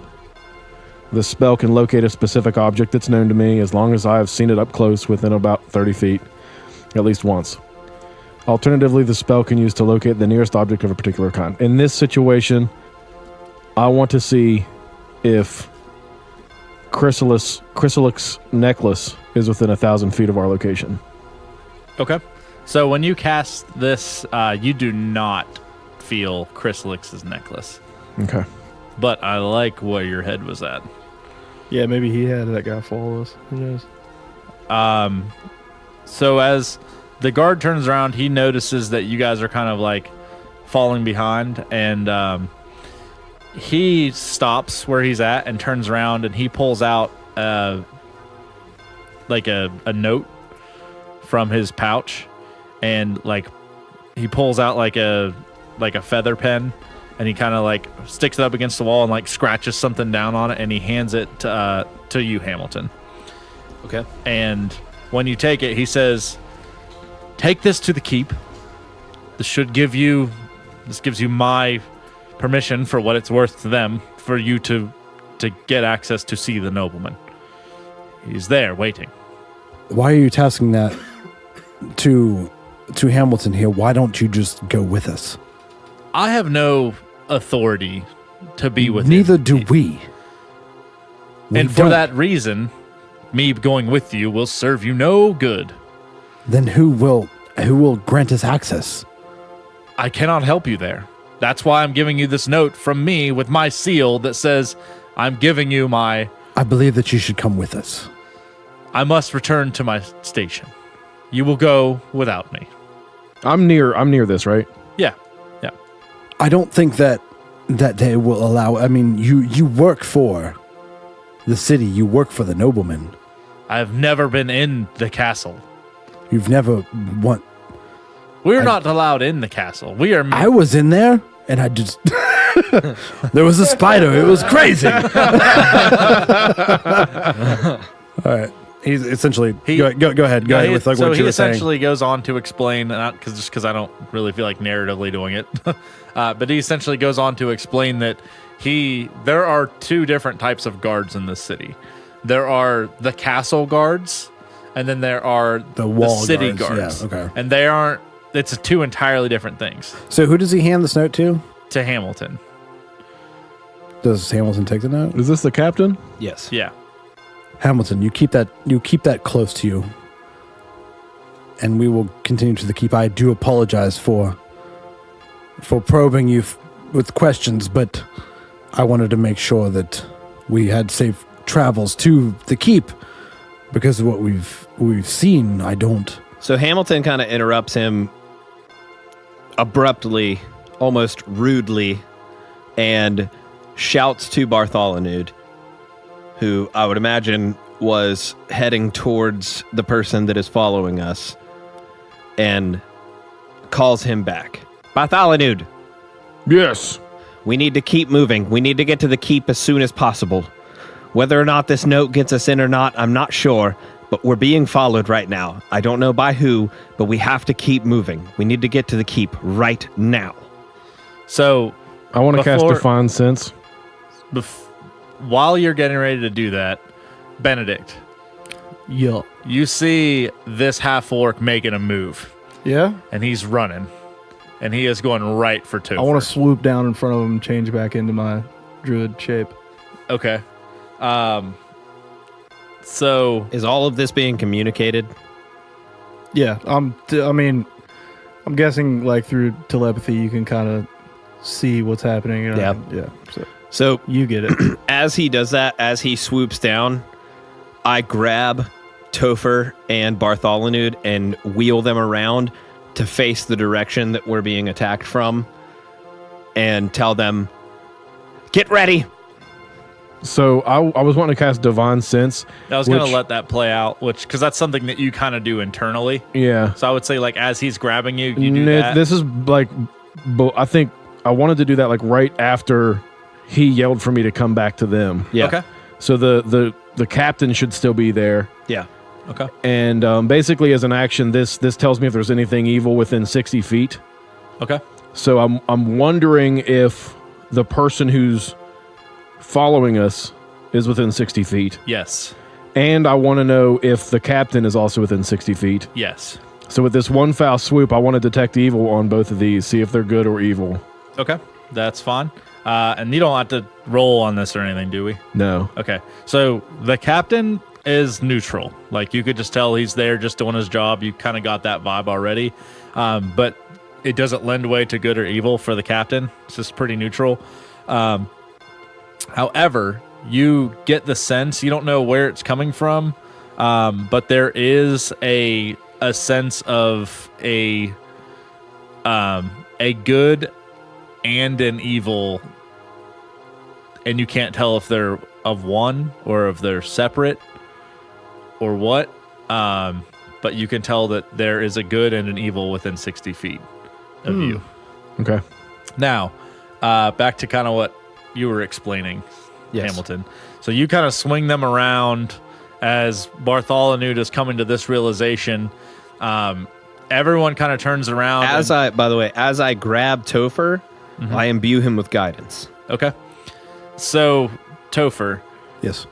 The spell can locate a specific object that's known to me as long as I have seen it up close within about 30 feet, at least once. Alternatively, the spell can use to locate the nearest object of a particular kind. In this situation, I want to see if Chrysalic's necklace is within 1,000 feet of our location. Okay. So when you cast this, you do not feel Chrysalic's necklace. Okay. But I like where your head was at. Yeah, maybe he had that guy follow us. Who knows? So as the guard turns around, he notices that you guys are kind of like falling behind, and he stops where he's at and turns around, and he pulls out like a note from his pouch, and like he pulls out like a feather pen, and he kind of like sticks it up against the wall and like scratches something down on it, and he hands it to you, Hamilton. Okay. And when you take it, he says, "Take this to the keep. This gives you my permission for what it's worth to them for you to get access to see the nobleman. He's there waiting." Why are you tasking that to Hamilton here? Why don't you just go with us? I have no authority to be with Neither him. do we. And for that reason, me going with you will serve you no good. Then who will grant us access? I cannot help you there. That's why I'm giving you this note from me with my seal that says I'm giving you my... I believe that you should come with us. I must return to my station. You will go without me. I'm near this, right? Yeah. I don't think that they will allow... I mean, you work for the city. You work for the nobleman. I've never been in the castle. You've never... We're not allowed in the castle. We are... I was in there, and I just... there was a spider. It was crazy. All right. He's essentially... Go ahead. Go ahead with like so what you he were saying. essentially goes on to explain, because I don't really feel like narratively doing it, but he essentially goes on to explain that there are two different types of guards in this city. There are the castle guards, and then there are the wall city guards. guards. Yeah, okay. And they aren't... It's two entirely different things. So who does he hand this note to? To Hamilton. Does Hamilton take the note? Is this the captain? Yes. Yeah. Hamilton, you keep that close to you, and we will continue to the keep. I do apologize for probing you with questions, but I wanted to make sure that we had safe travels to the keep because of what we've seen. I don't. So Hamilton kind of interrupts him abruptly, almost rudely, and shouts to Bartholonude, who I would imagine was heading towards the person that is following us, and calls him back. Bartholonude, Yes. we need to keep moving. We need to get to the keep as soon as possible. Whether or not this note gets us in or not, I'm not sure, but we're being followed right now. I don't know by who, but we have to keep moving. We need to get to the keep right now. So I want to cast Before- Divine Sense. while you're getting ready to do that, Benedict, Yeah. you see this half-orc making a move, Yeah? and he's running, and he is going right for Topher. I want to swoop down in front of him and change back into my druid shape. Okay. So Is all of this being communicated? Yeah, I'm guessing like through telepathy you can kind of see what's happening. You know? Yeah. Yeah. So So you get it. as he does that, as he swoops down, I grab Topher and Bartholonude and wheel them around to face the direction that we're being attacked from and tell them, get ready. So I was wanting to cast Divine Sense. I was going which- to let that play out, because that's something that you kind of do internally. Yeah. So I would say, like, as he's grabbing you, you do that. This is like, I think I wanted to do that like right after he yelled for me to come back to them. Yeah. Okay. So the captain should still be there. Yeah. Okay. And basically, as an action, this tells me if there's anything evil within 60 feet. Okay. So I'm wondering if the person who's following us is within 60 feet. Yes. And I want to know if the captain is also within 60 feet. Yes. So with this one foul swoop, I want to detect evil on both of these, see if they're good or evil. Okay. That's fine. And you don't have to roll on this or anything, do we? No. Okay. So the captain is neutral. Like, you could just tell he's there just doing his job. You kind of got that vibe already. But it doesn't lend way to good or evil for the captain. It's just pretty neutral. However, you get the sense, you don't know where it's coming from, but there is a sense of a good and an evil, and you can't tell if they're of one or if they're separate or what, but you can tell that there is a good and an evil within 60 feet of you. Okay. Now, back to kind of what you were explaining, Yes. Hamilton. So you kind of swing them around as Bartholonude is coming to this realization. Everyone kind of turns around. As I grab Topher, I imbue him with guidance. Okay. So, Topher, Yes.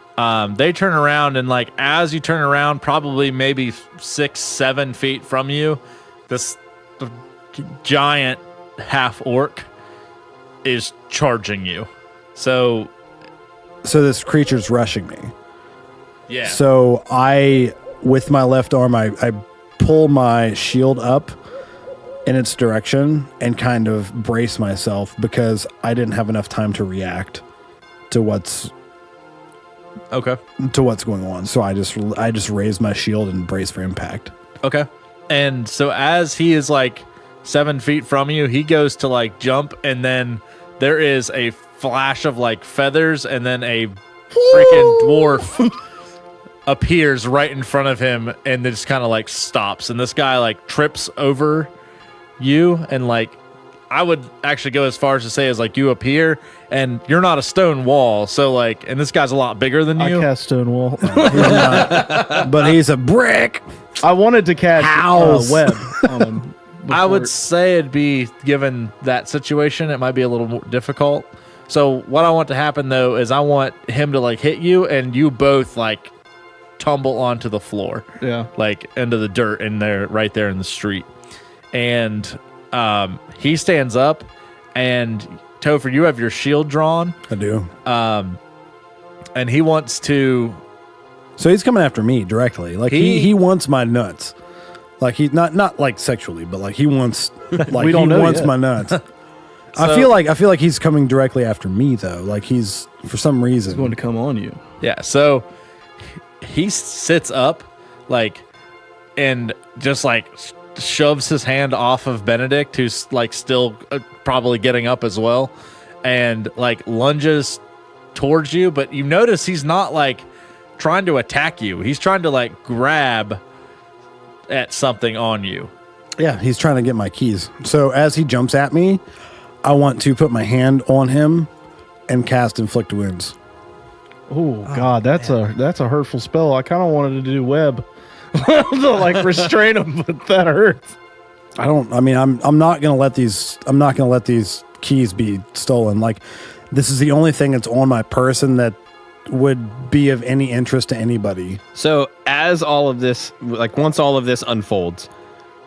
they turn around, and like as you turn around, probably maybe 6-7 feet from you, this giant half orc is charging you. So this creature's rushing me. yeah. So with my left arm, I pull my shield up in its direction and kind of brace myself because I didn't have enough time to react to what's going on. So I just raise my shield and brace for impact. Okay. And so as he is like 7 feet from you, he goes to like jump, and then there is a flash of like feathers, and then a freaking dwarf appears right in front of him and then just kind of like stops. And this guy like trips over you, and like I would actually go as far as to say is like you appear and you're not a stone wall. So like, and this guy's a lot bigger than I you. cast Stone Wall. He's not, but he's a brick. I wanted to cast House. web on him. I would before- say it'd be, given that situation, it might be a little more difficult. So what I want to happen though is I want him to like hit you and you both like tumble onto the floor, Yeah. like into the dirt in there, right there in the street. And he stands up, and Topher, you have your shield drawn, I do. and he wants to. So he's coming after me directly. Like he wants my nuts. Like he's not like sexually, but like he wants We don't he know wants yet. my nuts. So- I feel like he's coming directly after me though. Like he's for some reason. It's going to come on you. Yeah, so he sits up, like, and just like shoves his hand off of Benedict, who's like still probably getting up as well, and like lunges towards you. But you notice he's not like trying to attack you. He's trying to like grab at something on you. Yeah, he's trying to get my keys. So as he jumps at me, I want to put my hand on him and cast Inflict Wounds. Oh God, that's a hurtful spell. I kind of wanted to do web to like restrain him, but that hurts. I'm not gonna let these keys be stolen. Like, this is the only thing that's on my person that would be of any interest to anybody. So as all of this, like once all of this unfolds,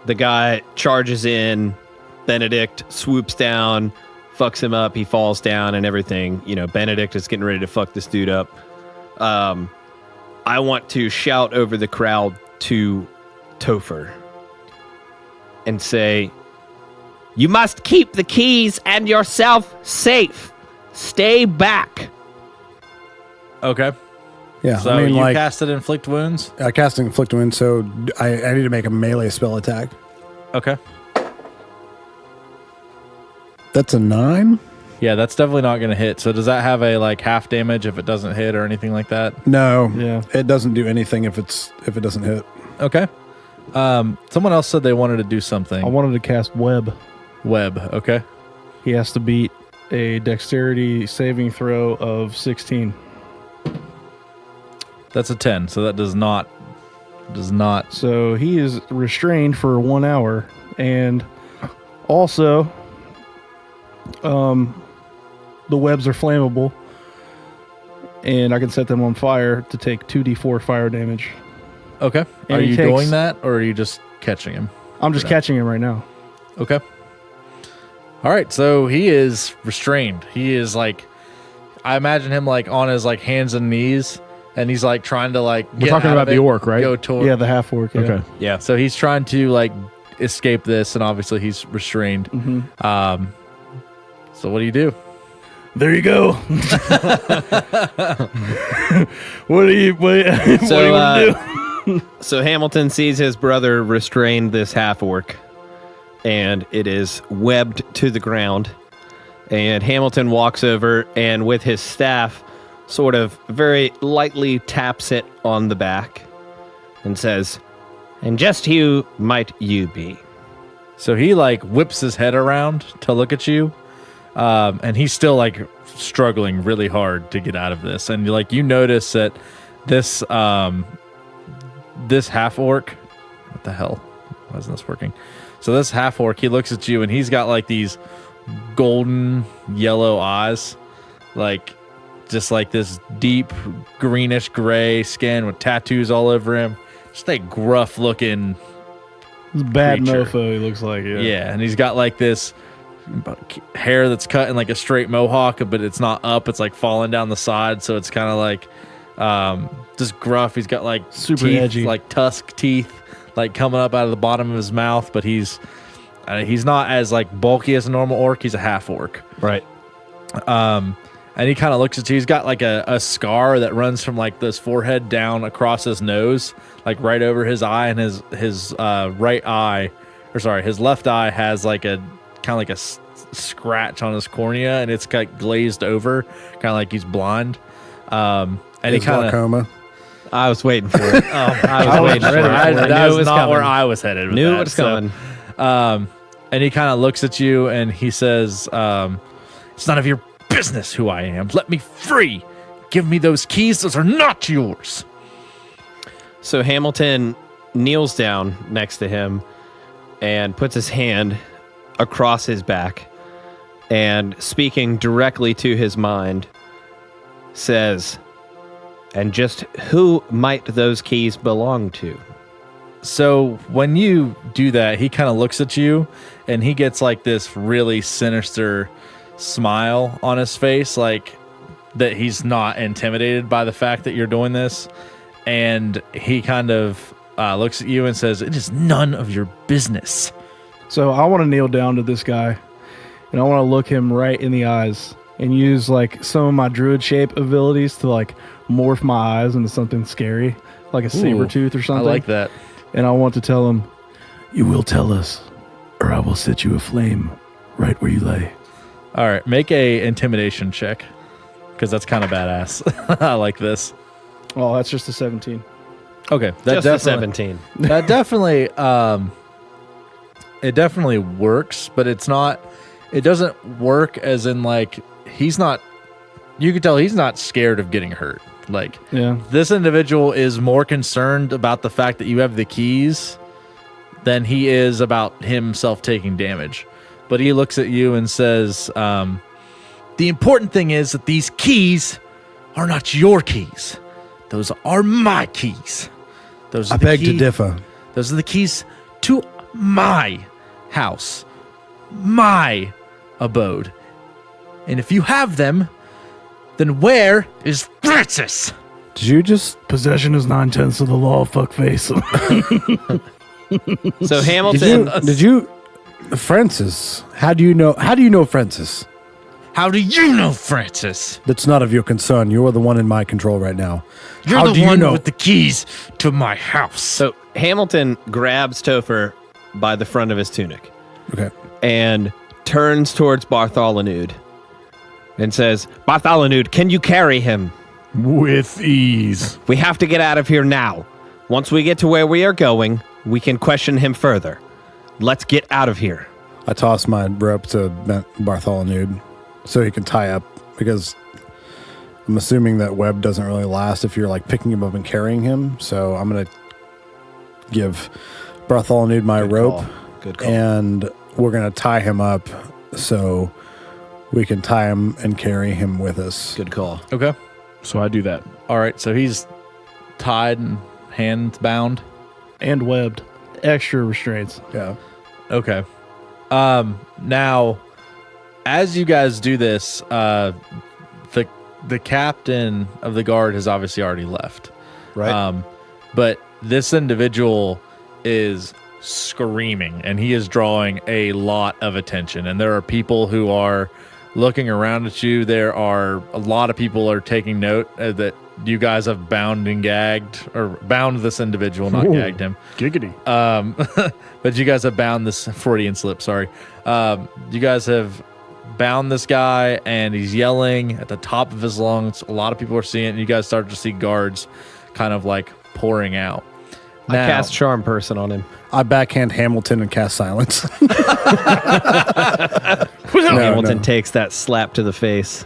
the guy charges in, Benedict swoops down, fucks him up, he falls down and everything. You know, Benedict is getting ready to fuck this dude up. I want to shout over the crowd to Topher and say, "You must keep the keys and yourself safe. Stay back." Okay. Yeah, So you casted Inflict Wounds? I cast Inflict Wounds, so I need to make a melee spell attack. Okay. That's a 9? Yeah, that's definitely not going to hit. So does that have a like half damage if it doesn't hit or anything like that? No. Yeah. It doesn't do anything if it doesn't hit. Okay. Someone else said they wanted to do something. I wanted to cast web. Web. Okay. He has to beat a dexterity saving throw of 16. That's a 10. So that does not. So he is restrained for 1 hour, and also, the webs are flammable, and I can set them on fire to take 2d4 fire damage. Okay. And Are he you takes- doing that or are you just catching him? I'm just catching him right now. Okay. All right. So he is restrained. He is like, I imagine him like on his like hands and knees, and he's like trying to like We're talking about the orc, right? Go toward. Yeah, the half orc. Yeah. Okay. Yeah. So he's trying to like escape this, and obviously he's restrained. Mm-hmm. So what do you do? There you go. What do you want to do? So Hamilton sees his brother restrain this half-orc, and it is webbed to the ground. And Hamilton walks over and with his staff sort of very lightly taps it on the back and says, "And just who might you be?" So he like whips his head around to look at you, and he's still like struggling really hard to get out of this. And like you notice that this this half orc, what the hell? Why isn't this working? So this half orc, he looks at you and he's got like these golden yellow eyes, like just like this deep greenish gray skin with tattoos all over him. Just a gruff looking. It's a bad creature. mofo, he looks like. Yeah, and he's got like this hair that's cut in like a straight mohawk, but it's not up. It's like falling down the side, so it's kind of like just gruff. He's got like Super teeth, edgy. like tusk teeth, like coming up out of the bottom of his mouth. But he's not as like bulky as a normal orc. He's a half orc, Right. and he kind of looks at you. He's got like a scar that runs from like this forehead down across his nose, like right over his eye, and his right eye, or sorry, his left eye has like a kind of like a scratch on his cornea, and it's like glazed over, kind of like he's blind. And he kind of glaucoma. I was waiting for it. I was waiting for it. I that knew it was was not coming. where I was headed. With Knew that. it was So, coming. and he kind of looks at you and he says, "It's none of your business who I am. Let me free. Give me those keys. Those are not yours." So Hamilton kneels down next to him and puts his hand across his back and, speaking directly to his mind, says, "And just who might those keys belong to?" So when you do that, he kind of looks at you and he gets like this really sinister smile on his face, like that he's not intimidated by the fact that you're doing this. And he kind of looks at you and says, "It is none of your business." So I want to kneel down to this guy, and I want to look him right in the eyes and use like some of my druid shape abilities to like morph my eyes into something scary, like a saber tooth or I something. like that. And I want to tell him, "You will tell us, or I will set you aflame right where you lay." All right, make a intimidation check, because that's kind of badass. I like this. Oh, that's just a 17. Okay, that Just a definitely 17. that definitely it definitely works, but it's not. It doesn't work as in like he's not. You can tell he's not scared of getting hurt. Like Yeah. this individual is more concerned about the fact that you have the keys than he is about himself taking damage. But he looks at you and says, "The important thing is that these keys are not your keys. Those are my keys. Those are I the beg to differ. Those are the keys to my house, my abode. And if you have them, then where is Francis?" Did you just Possession is 9/10 of the law, fuckface. So Hamilton, did you Francis? How do you know Francis? How do you know Francis? That's not of your concern. You are the one in my control right now. You're How the do you one know? with the keys to my house. so Hamilton grabs Topher by the front of his tunic Okay. and turns towards Bartholonude and says, "Bartholonude, can you carry him? With ease. We have to get out of here now. Once we get to where we are going, we can question him further. Let's get out of here." I toss my rope to Bartholonude so he can tie up, because I'm assuming that web doesn't really last if you're like picking him up and carrying him. So I'm gonna give Bartholonude my rope, Good call. and we're gonna tie him up so we can tie him and carry him with us. Good call. Okay. So I do that. All right. So he's tied and hands bound. And webbed. Extra restraints. Yeah. Okay. Now, as you guys do this, the captain of the guard has obviously already left. Right. But this individual is screaming, and he is drawing a lot of attention. And there are people who are looking around at you. There are a lot of people are taking note that you guys have bound and gagged, or bound this individual, not gagged him. Giggity. But you guys have bound this Freudian slip. Sorry. You guys have bound this guy, and he's yelling at the top of his lungs. A lot of people are seeing it, and you guys start to see guards kind of like pouring out. I Now- cast Charm Person on him. I backhand Hamilton and cast silence. Hamilton no. takes that slap to the face,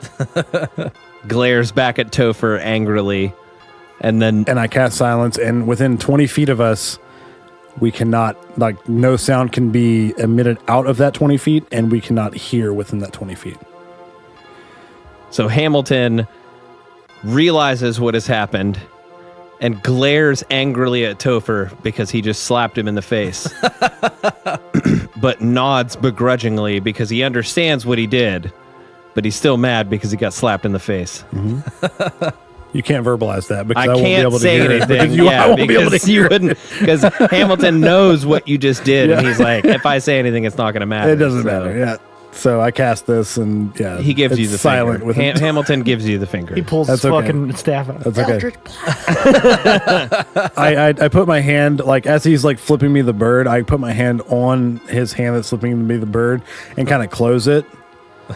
glares back at Topher angrily, and then And I cast silence, and within 20 feet of us, we cannot, like, no sound can be emitted out of that 20 feet, and we cannot hear within that 20 feet. so Hamilton realizes what has happened and glares angrily at Topher because he just slapped him in the face, but nods begrudgingly because he understands what he did, but he's still mad because he got slapped in the face. You can't verbalize that because I I won't be can't able to say hear anything. it. I won't be able to because hear it. because Hamilton knows what you just did, and he's like, if I say anything, it's not going to matter. It doesn't So matter. Yeah. So I cast this, and yeah, He gives you it's the silent finger. with it. Hamilton gives you the finger. He pulls That's his okay. fucking staff out. That's okay. I put my hand, like, as he's like flipping me the bird, I put my hand on his hand that's flipping me the bird and kind of close it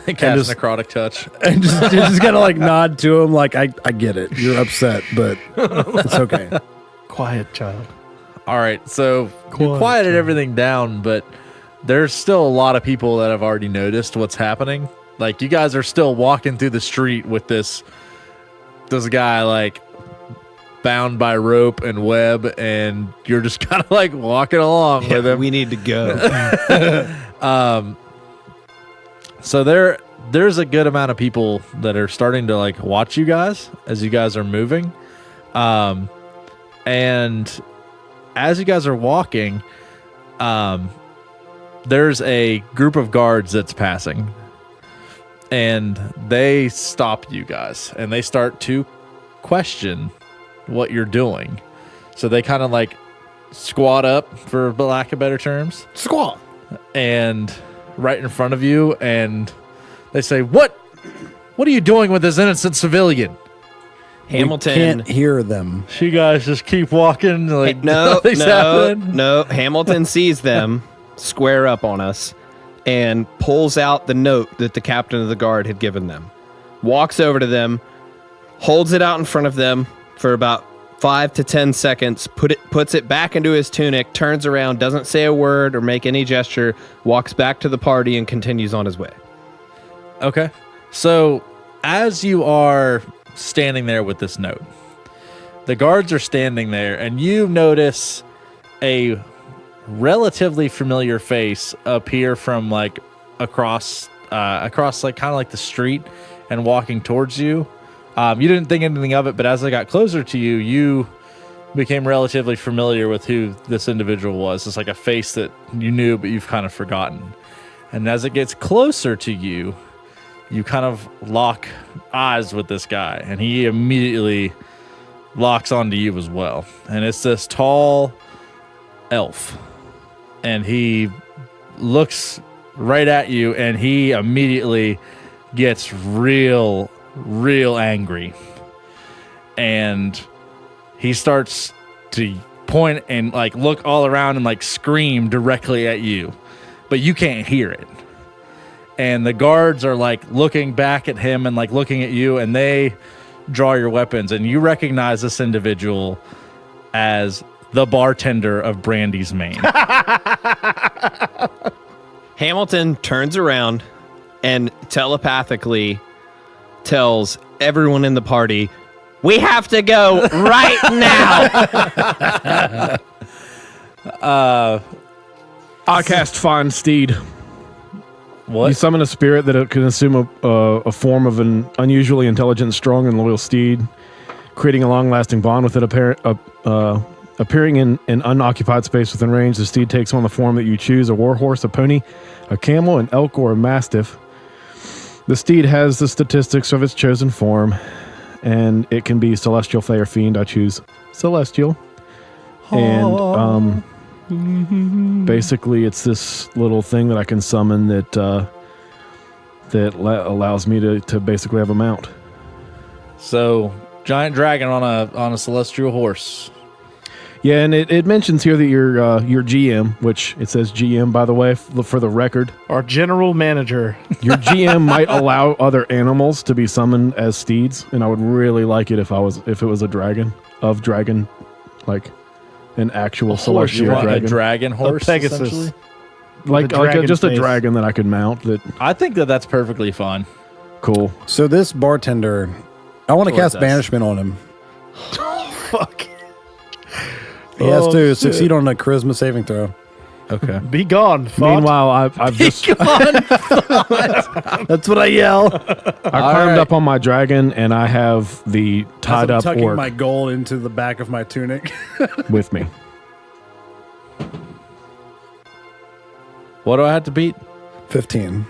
Cast just- necrotic touch. and just kind of like nod to him, like, I get it. You're upset, but it's okay. Quiet child. All right, so you Quiet, quieted John. everything down, but there's still a lot of people that have already noticed what's happening. Like, you guys are still walking through the street with this guy like bound by rope and web, and you're just kind of like walking along with him. We need to go. So there's a good amount of people that are starting to like watch you guys as you guys are moving. And as you guys are walking, there's a group of guards that's passing, and they stop you guys, and they start to question what you're doing. So they kind of like squat up, for lack of better terms, Squaw. and right in front of you, and they say, what What are you doing with this innocent civilian? Hamilton. We can't hear them. You guys just keep walking like No, nothing's happening. no. Hamilton sees them square up on us and pulls out the note that the captain of the guard had given them. Walks over to them, holds it out in front of them for about 5 to 10 seconds, puts it back into his tunic, turns around, doesn't say a word or make any gesture, walks back to the party and continues on his way. Okay. So as you are standing there with this note, the guards are standing there, and you notice a relatively familiar face appear from like across like kind of like the street and walking towards you. You didn't think anything of it, but as I got closer to you, you became relatively familiar with who this individual was. It's like a face that you knew, but you've kind of forgotten. And as it gets closer to you, you kind of lock eyes with this guy, and he immediately locks onto you as well. And it's this tall elf, and he looks right at you, and he immediately gets real angry, and he starts to point and like look all around and like scream directly at you, but you can't hear it. And the guards are like looking back at him and like looking at you, and they draw your weapons, and you recognize this individual as the bartender of Brandy's Main. Hamilton turns around and telepathically tells everyone in the party, "We have to go right now." I cast Find Steed. What? You summon a spirit that can assume a form of an unusually intelligent, strong, and loyal steed, creating a long-lasting bond with it. Appearing in an unoccupied space within range, the steed takes on the form that you choose: a warhorse, a pony, a camel, an elk, or a mastiff. The steed has the statistics of its chosen form, and it can be celestial, fey, or fiend. I choose celestial. And basically, it's this little thing that I can summon that allows me to basically have a mount. So, giant dragon on a celestial horse. Yeah, and it mentions here that your GM, which it says GM, by the way, for the record. Our general manager. Your GM might allow other animals to be summoned as steeds, and I would really like it if it was a dragon, like an actual celestial You want dragon. a dragon horse, A Pegasus. essentially? Like dragon just a face. dragon that I could mount. That I think that's perfectly fine. cool. So this bartender, I want to Sure cast does. banishment on him. Fuck. He has Oh, to shit. succeed on a charisma saving throw. Okay. Be gone, Font. Meanwhile, I've just That's what I yell. I climbed up on my dragon, and I have the tied up tucking orc my gold into the back of my tunic. with me. What do I have to beat? 15.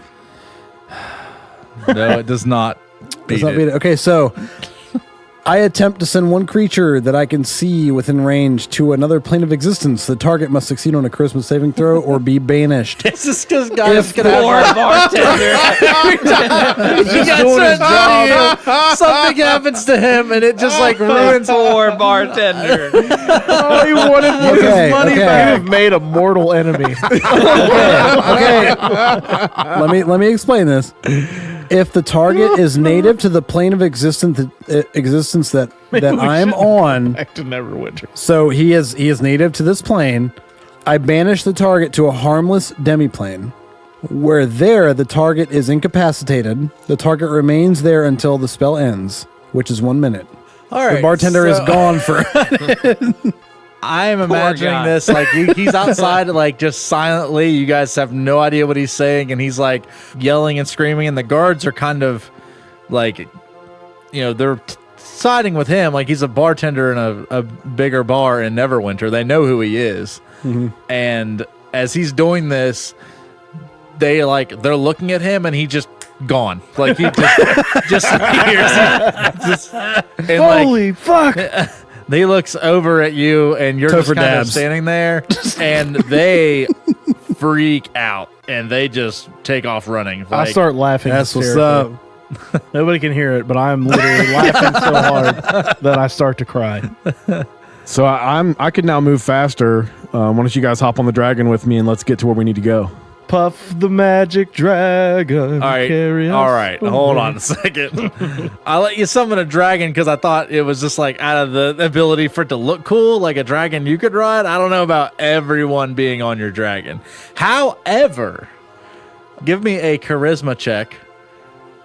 No, it does not beat Does not it. beat it. Okay, so I attempt to send one creature that I can see within range to another plane of existence. The target must succeed on a charisma saving throw or be banished. It's just because guys If can have Bartender. he gets something happens to him, and it just like ruins. Poor bartender. Oh, he wanted more Okay, his money okay. back. You have made a mortal enemy. Okay. Let me explain this. If the target is native to the plane of existence that I'm on, Back to Neverwinter. so he is native to this plane, I banish the target to a harmless demiplane. Where there the target is incapacitated, the target remains there until the spell ends, which is 1 minute. All right, The bartender is so- gone for. I am imagining guy. this like he's outside, like just silently. You guys have no idea what he's saying, and he's like yelling and screaming, and the guards are kind of like, they're siding with him. Like he's a bartender in a bigger bar in Neverwinter. They know who he is, and as he's doing this, they're looking at him, and he just gone. Like he just appears. Holy fuck! He looks over at you, and you're just Topher kind of dabs. standing there, and they freak out, and they just take off running. I start laughing. That's what's hysterically. up. Nobody can hear it, but I'm literally laughing so hard that I start to cry. So I can now move faster. Why don't you guys hop on the dragon with me and let's get to where we need to go? Puff the magic dragon. All right, hold on a second. I let you summon a dragon because I thought it was just like out of the ability for it to look cool, like a dragon you could ride. I don't know about everyone being on your dragon. However, give me a charisma check,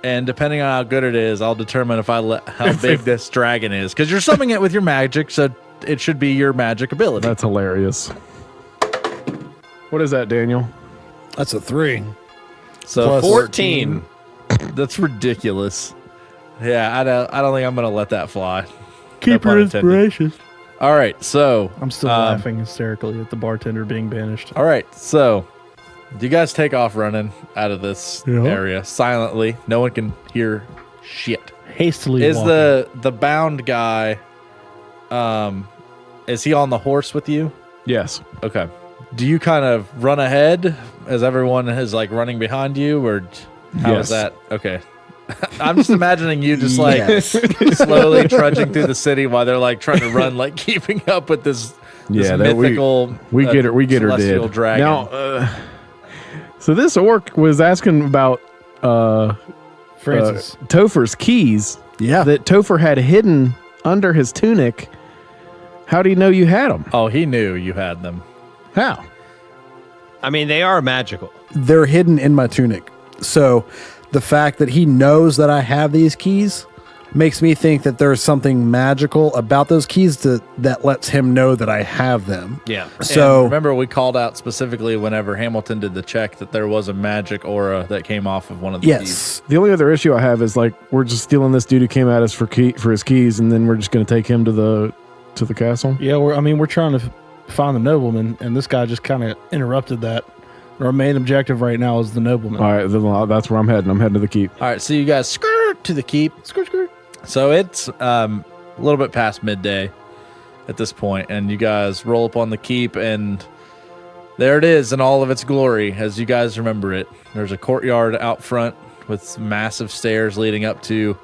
and depending on how good it is, I'll determine how big this dragon is. Because you're summoning it with your magic, so it should be your magic ability. That's hilarious. What is that, Daniel? That's a 3. So Plus 14. That's ridiculous. Yeah, I don't think I'm gonna let that fly. Keep No her pun intended. inspiration. All right, so I'm still laughing hysterically at the bartender being banished. all right, so you guys take off running out of this area silently. No one can hear shit. Hastily Is walking. the bound guy? Is he on the horse with you? Yes. Okay. Do you kind of run ahead as everyone is like running behind you, or how is Yes. that? Okay. I'm just imagining you just like slowly trudging through the city while they're like trying to run, like keeping up with this mythical. We get her. We get her celestial dead. dragon. Now, so this orc was asking about Francis. Topher's keys. Yeah. That Topher had hidden under his tunic. How do you know you had them? Oh, he knew you had them. How? I mean, they are magical. They're hidden in my tunic. So the fact that he knows that I have these keys makes me think that there's something magical about those keys that lets him know that I have them. Yeah. So And remember, we called out specifically whenever Hamilton did the check that there was a magic aura that came off of one of the keys. yes. The only other issue I have is like we're just stealing this dude who came at us for his keys, and then we're just going to take him to the castle. Yeah, we're trying to find the nobleman, and this guy just kind of interrupted that. Our main objective right now is the nobleman. All right, then that's where I'm heading. I'm heading to the keep. All right, so you guys skirt to the keep. Skirt. So it's a little bit past midday at this point, and you guys roll up on the keep, and there it is in all of its glory as you guys remember it. There's a courtyard out front with massive stairs leading up to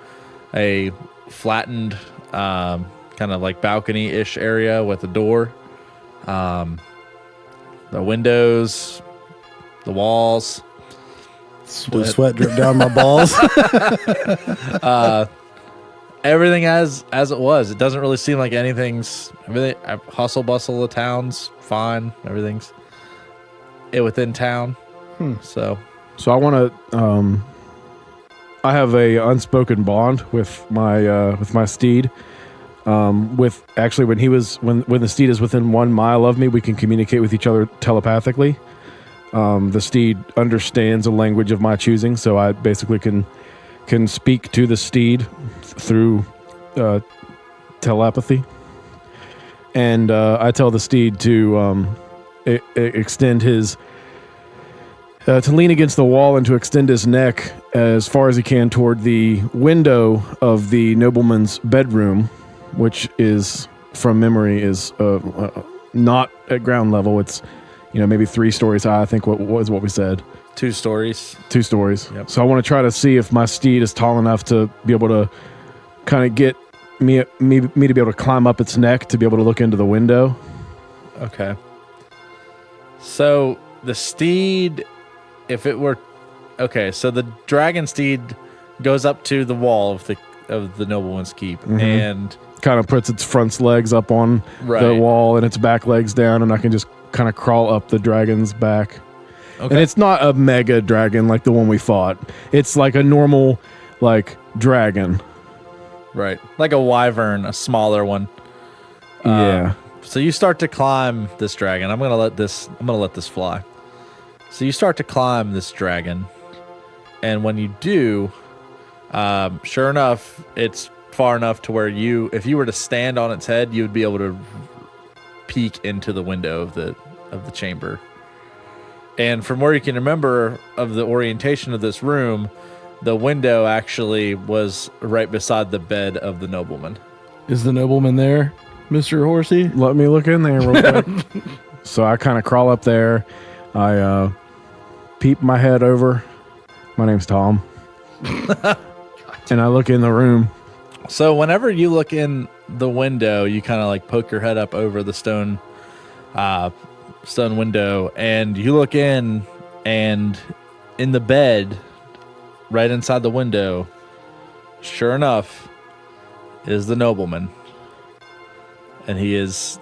a flattened kind of like balcony-ish area with a door. The windows, the walls. The sweat dripped down my balls. Everything as it was. It doesn't really seem like everything hustle bustle of town's fine. Everything's within town. So I want to. I have a unspoken bond with my steed. With actually when the steed is within 1 mile of me, we can communicate with each other telepathically. The steed understands a language of my choosing, so I basically can speak to the steed through telepathy. And I tell the steed to extend his to lean against the wall and to extend his neck as far as he can toward the window of the nobleman's bedroom, which is, from memory, is not at ground level. It's maybe 3 stories high. I think what we said. 2 stories. 2 stories. Yep. So I want to try to see if my steed is tall enough to be able to kind of get me to be able to climb up its neck to be able to look into the window. Okay. So the steed, if it were okay, so the dragon steed goes up to the wall of the nobleman's keep and Kind of puts its front legs up on the Right. wall and its back legs down, and I can just kind of crawl up the dragon's back. okay. And it's not a mega dragon like the one we fought. It's like a normal dragon. Right. Like a wyvern, a smaller one. Yeah. So you start to climb this dragon. I'm gonna let this fly. So you start to climb this dragon, and when you do, sure enough, it's far enough to where if you were to stand on its head, you would be able to peek into the window of the chamber. And from where you can remember of the orientation of this room, the window actually was right beside the bed of the nobleman. Is the nobleman there, Mr. Horsey? Let me look in there real quick. So I kind of crawl up there. I peep my head over. My name's Tom. And I look in the room. So whenever you look in the window, you kind of like poke your head up over the stone window, and you look in, and in the bed, right inside the window, sure enough, is the nobleman. And he is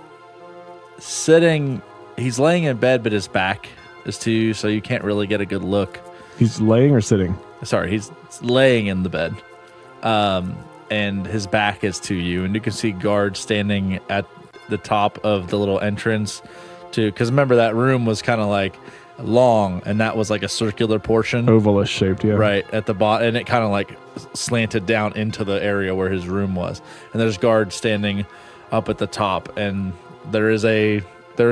sitting, he's laying in bed, but his back is to you, so you can't really get a good look. He's laying or sitting? Sorry, he's laying in the bed. And his back is to you, and you can see guards standing at the top of the little entrance because remember that room was kind of like long, and that was like a circular portion, Ovalish shaped, yeah. right at the bottom, and it kind of like slanted down into the area where his room was. And there's guards standing up at the top, and there's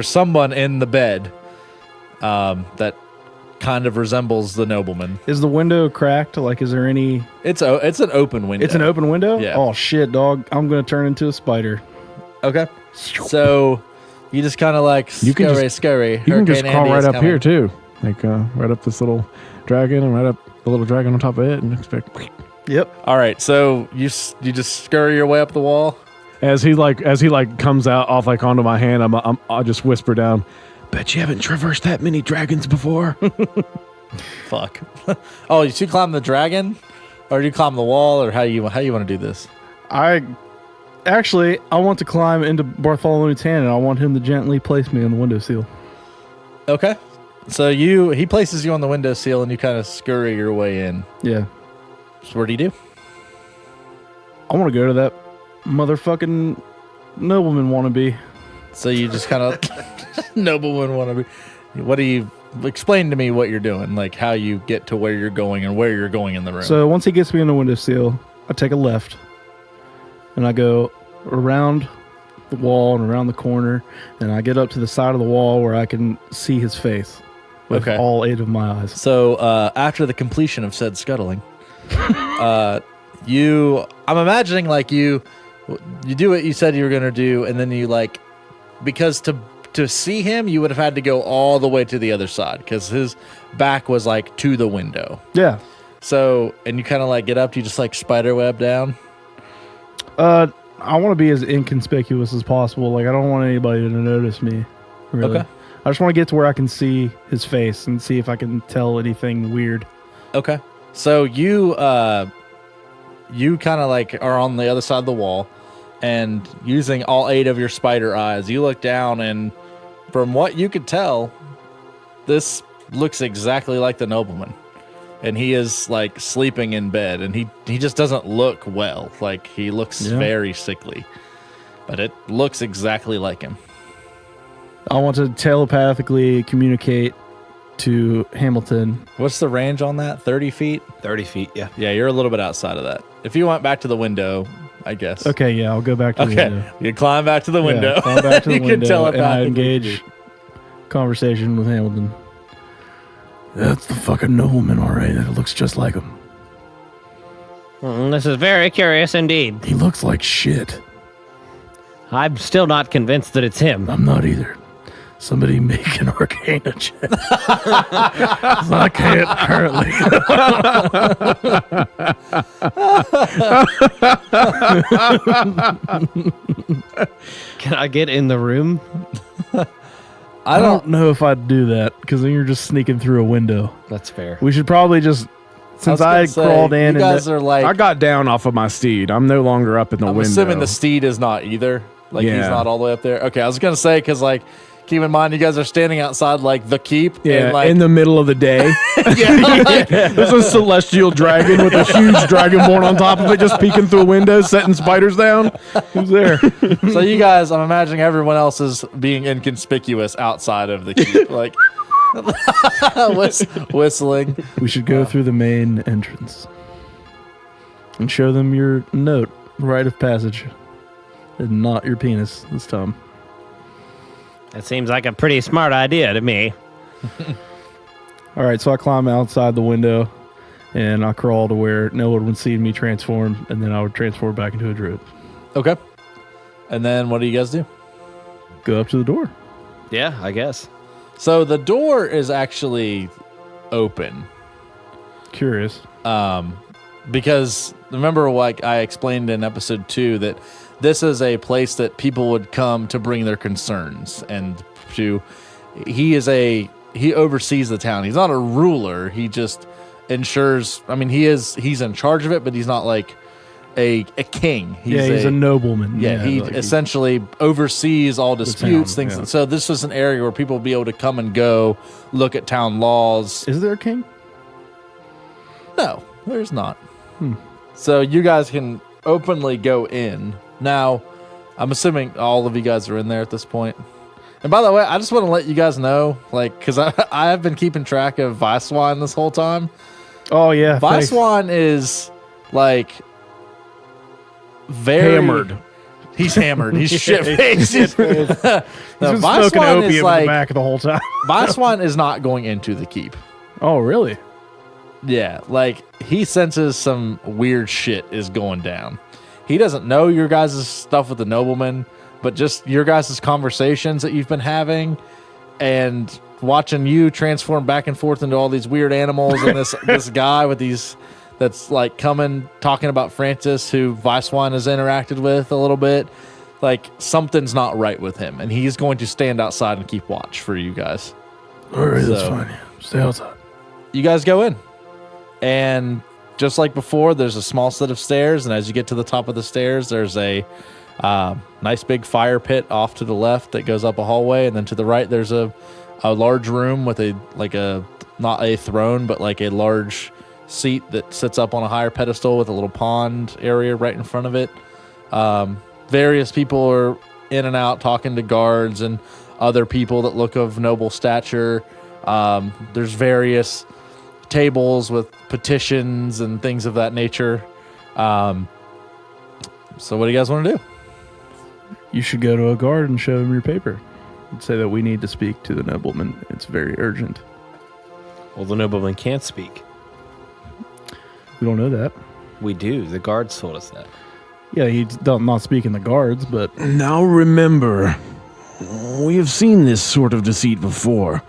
someone in the bed that kind of resembles the nobleman. Is the window cracked? Like, is there any... It's an open window. It's an open window? Yeah. Oh, shit, dog. I'm going to turn into a spider. Okay. So you just kind of like scurry. You can just crawl right up here, too. Like, right up this little dragon and right up the little dragon on top of it and expect... Yep. All right. So you just scurry your way up the wall? As he comes out off like onto my hand, I'll just whisper down, bet you haven't traversed that many dragons before. Fuck. Oh, you climb the dragon, or do you climb the wall, or how you want to do this? I want to climb into Bartholonude's hand, and I want him to gently place me on the windowsill. Okay. So he places you on the windowsill, and you kind of scurry your way in. Yeah. So what do you do? I want to go to that motherfucking nobleman wannabe. So you just kind of nobleman wannabe. What do you explain to me what you're doing, like how you get to where you're going and where you're going in the room? So once he gets me on the windowsill, I take a left, and I go around the wall and around the corner, and I get up to the side of the wall where I can see his face with all 8 of my eyes. So after the completion of said scuttling, I'm imagining like you do what you said you were going to do, and then you like, because to see him, you would have had to go all the way to the other side because his back was like to the window. Yeah. So, and you kind of like get up, you just like spiderweb down. I want to be as inconspicuous as possible. Like, I don't want anybody to notice me. Really. Okay. I just want to get to where I can see his face and see if I can tell anything weird. Okay. So you kind of like are on the other side of the wall, and using all 8 of your spider eyes, you look down, and from what you could tell, this looks exactly like the nobleman. And he is like sleeping in bed, and he just doesn't look well. Like, he looks very sickly, but it looks exactly like him. I want to telepathically communicate to Hamilton. What's the range on that? 30 feet? 30 feet, yeah. Yeah, you're a little bit outside of that. If you went back to the window, I guess. Okay, yeah, I'll go back to the window. You climb back to the window. Yeah, climb back to the you window, can telepathically and I engage conversation with Hamilton. That's the fucking nobleman, all right. It looks just like him. This is very curious indeed. He looks like shit. I'm still not convinced that it's him. I'm not either. Somebody make an Arcana check. 'Cause I can't currently. Can I get in the room? I don't know if I'd do that, because then you're just sneaking through a window. That's fair. We should probably just, since I crawled in, you guys are like, I got down off of my steed. I'm no longer up in the window. I'm assuming the steed is not either. Like, he's not all the way up there. Okay, I was gonna say, because like, keep in mind, you guys are standing outside like the keep. Yeah, and, like, in the middle of the day. There's a celestial dragon with a huge dragonborn on top of it, just peeking through a window, setting spiders down. Who's there? So you guys, I'm imagining everyone else is being inconspicuous outside of the keep, like whistling. we should go through the main entrance and show them your note, rite of passage, and not your penis this time. That seems like a pretty smart idea to me. All right, so I climb outside the window, and I crawl to where no one would see me transform, and then I would transform back into a druid. Okay. And then what do you guys do? Go up to the door. Yeah, I guess. So the door is actually open. Curious. because remember, like I explained in episode 2, that this is a place that people would come to bring their concerns and to. He oversees the town. He's not a ruler. He just ensures. I mean, he's in charge of it, but he's not like a king. He's a nobleman. Yeah, he like essentially oversees all disputes, things. yeah. So this is an area where people will be able to come and go, look at town laws. Is there a king? No, there's not. So you guys can openly go in. Now, I'm assuming all of you guys are in there at this point. And by the way, I just want to let you guys know, like, because I have been keeping track of Weisswein this whole time. Oh, yeah. Weisswein is, like, very... hammered. He's hammered. He's shit-faced. He's been smoking opium in the back the whole time. Weisswein is not going into the keep. Oh, really? Yeah, like, he senses some weird shit is going down. He doesn't know your guys' stuff with the nobleman, but just your guys' conversations that you've been having and watching you transform back and forth into all these weird animals and this guy with these that's like talking about Francis, who Weisswein has interacted with a little bit. Like, something's not right with him, and he's going to stand outside and keep watch for you guys. All right, that's fine. Stay outside. You guys go in, and just like before, there's a small set of stairs, and as you get to the top of the stairs, there's a nice big fire pit off to the left that goes up a hallway, and then to the right there's a large room with not a throne, but like a large seat that sits up on a higher pedestal with a little pond area right in front of it. Various people are in and out talking to guards and other people that look of noble stature. There's various tables with petitions and things of that nature. So what do you guys want to do? You should go to a guard and show him your paper. And say that we need to speak to the nobleman. It's very urgent. Well, the nobleman can't speak. We don't know that. We do. The guards told us that. Yeah, he's not speaking the guards, but... Now remember, we have seen this sort of deceit before.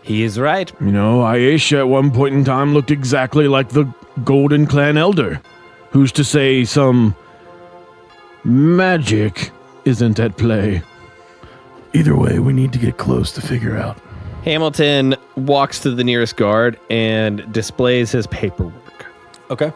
He is right. You know, Aisha at one point in time looked exactly like the Golden Clan Elder. Who's to say some magic isn't at play? Either way, we need to get close to figure out. Hamilton walks to the nearest guard and displays his paperwork. Okay.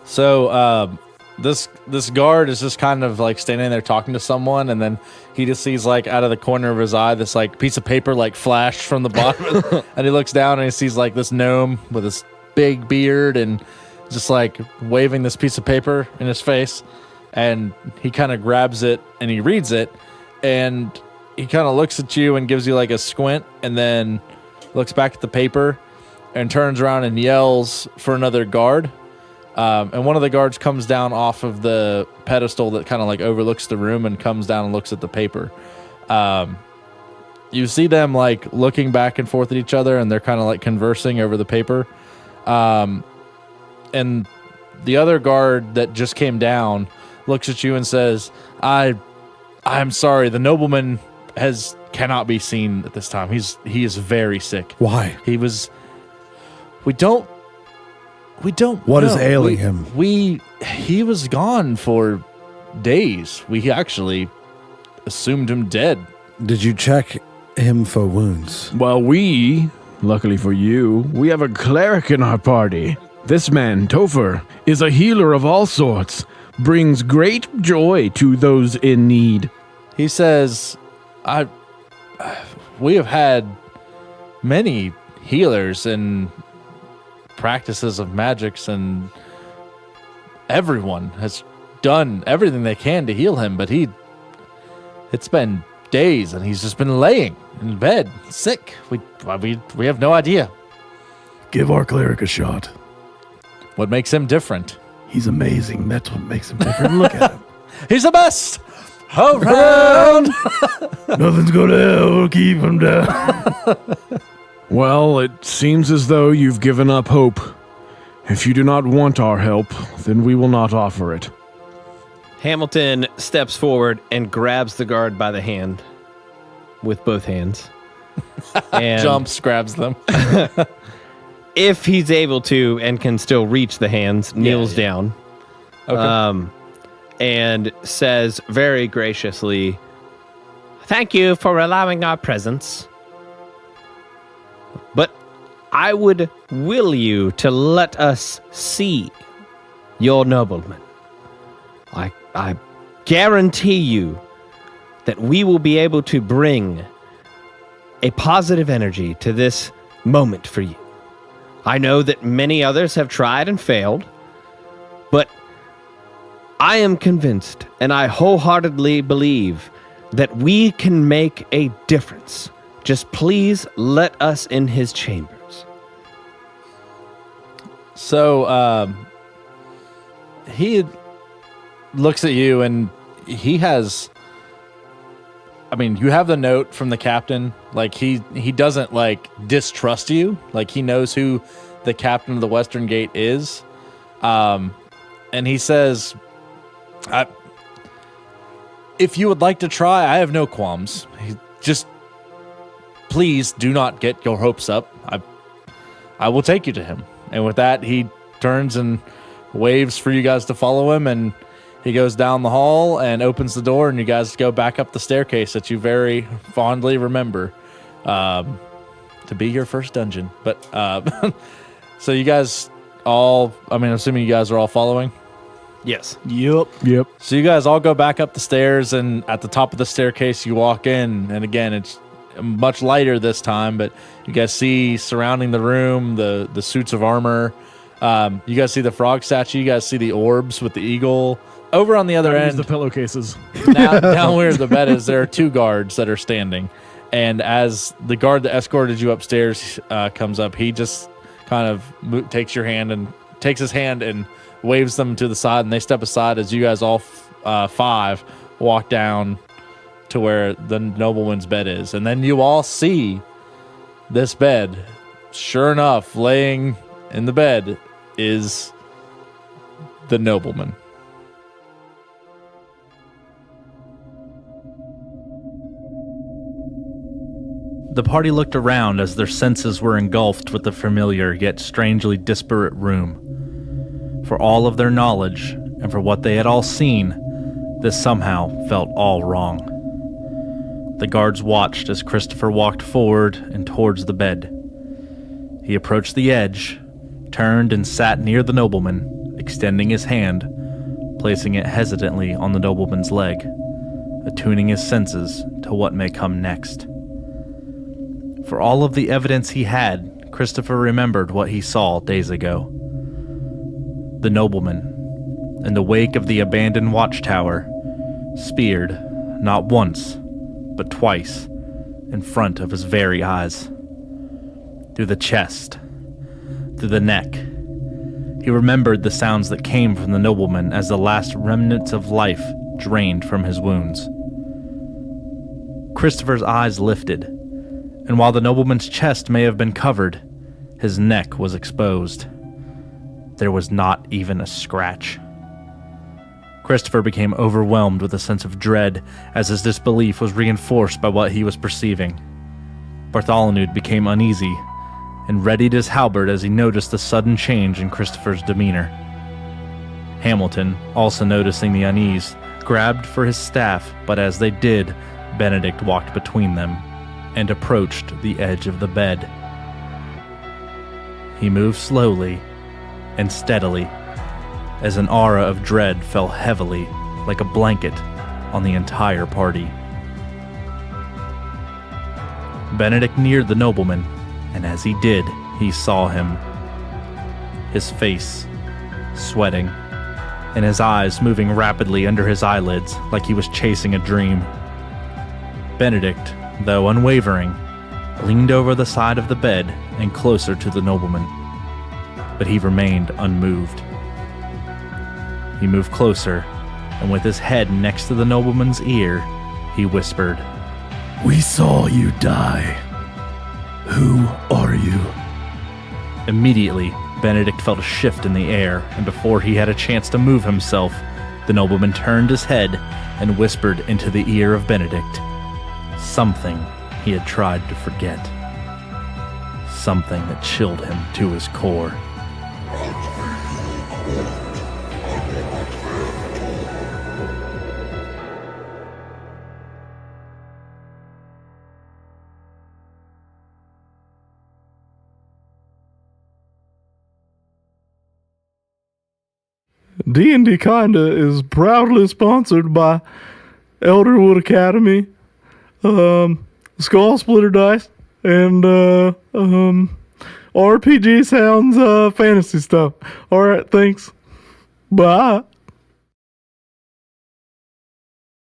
So this guard is just kind of like standing there talking to someone, and then he just sees like out of the corner of his eye this like piece of paper like flash from the bottom, and he looks down and he sees like this gnome with this big beard and just like waving this piece of paper in his face, and he kind of grabs it and he reads it, and he kind of looks at you and gives you like a squint, and then looks back at the paper and turns around and yells for another guard. And one of the guards comes down off of the pedestal that kind of like overlooks the room and comes down and looks at the paper. You see them like looking back and forth at each other, and they're kind of like conversing over the paper. And the other guard that just came down looks at you and says, I'm sorry, the nobleman cannot be seen at this time. He is very sick. Why? We don't What know. is ailing him? He was gone for days. We actually assumed him dead. Did you check him for wounds? Well, luckily for you, we have a cleric in our party. This man, Topher, is a healer of all sorts, brings great joy to those in need. He says, we have had many healers and practices of magics, and everyone has done everything they can to heal him, but it's been days and he's just been laying in bed sick. We have no idea. Give our cleric a shot. What makes him different? He's amazing. That's what makes him different. Look at him. He's the best around. Nothing's gonna ever keep him down. Well, it seems as though you've given up hope. If you do not want our help, then we will not offer it. Hamilton steps forward and grabs the guard by the hand with both hands. And Jumps, grabs them. if he's able to and can still reach the hands, kneels down. Okay. And says very graciously, "Thank you for allowing our presence. But I would will you to let us see your nobleman. I guarantee you that we will be able to bring a positive energy to this moment for you. I know that many others have tried and failed, but I am convinced, and I wholeheartedly believe that we can make a difference. Just please let us in his chambers." So, he looks at you and he has, I mean, you have the note from the captain. Like, he doesn't, like, distrust you. Like, he knows who the captain of the Western Gate is. And he says, if you would like to try, I have no qualms. Just please do not get your hopes up. I will take you to him. And with that, he turns and waves for you guys to follow him, and he goes down the hall and opens the door, and you guys go back up the staircase that you very fondly remember to be your first dungeon. But so you guys all, I mean, assuming you guys are all following? Yes. Yep. So you guys all go back up the stairs, and at the top of the staircase you walk in, and again, it's much lighter this time, but you guys see surrounding the room the suits of armor. You guys see the frog statue. You guys see the orbs with the eagle. Over on the other end, the pillowcases. down where the bed is, there are two guards that are standing. And as the guard that escorted you upstairs comes up, he just kind of takes his hand and waves them to the side, and they step aside as you guys all five walk down to where the nobleman's bed is. And then you all see this bed. Sure enough, laying in the bed is the nobleman. The party looked around as their senses were engulfed with the familiar yet strangely disparate room. For all of their knowledge, and for what they had all seen, this somehow felt all wrong. The guards watched as Christopher walked forward and towards the bed. He approached the edge, turned and sat near the nobleman, extending his hand, placing it hesitantly on the nobleman's leg, attuning his senses to what may come next. For all of the evidence he had, Christopher remembered what he saw days ago. The nobleman, in the wake of the abandoned watchtower, speared, not once, but twice, in front of his very eyes. Through the chest, through the neck. He remembered the sounds that came from the nobleman as the last remnants of life drained from his wounds. Christopher's eyes lifted, and while the nobleman's chest may have been covered, his neck was exposed. There was not even a scratch. Christopher became overwhelmed with a sense of dread as his disbelief was reinforced by what he was perceiving. Bartholonude became uneasy and readied his halberd as he noticed the sudden change in Christopher's demeanor. Hamilton, also noticing the unease, grabbed for his staff, but as they did, Benedict walked between them and approached the edge of the bed. He moved slowly and steadily as an aura of dread fell heavily like a blanket on the entire party. Benedict neared the nobleman, and as he did, he saw him. His face sweating, and his eyes moving rapidly under his eyelids like he was chasing a dream. Benedict, though unwavering, leaned over the side of the bed and closer to the nobleman, but he remained unmoved. He moved closer, and with his head next to the nobleman's ear, he whispered, We saw you die. Who are you? Immediately, Benedict felt a shift in the air, and before he had a chance to move himself, the nobleman turned his head and whispered into the ear of Benedict something he had tried to forget. something that chilled him to his core. D&D Kinda is proudly sponsored by Elderwood Academy, Skull Splitter Dice, and RPG Sounds fantasy stuff. All right, thanks. Bye.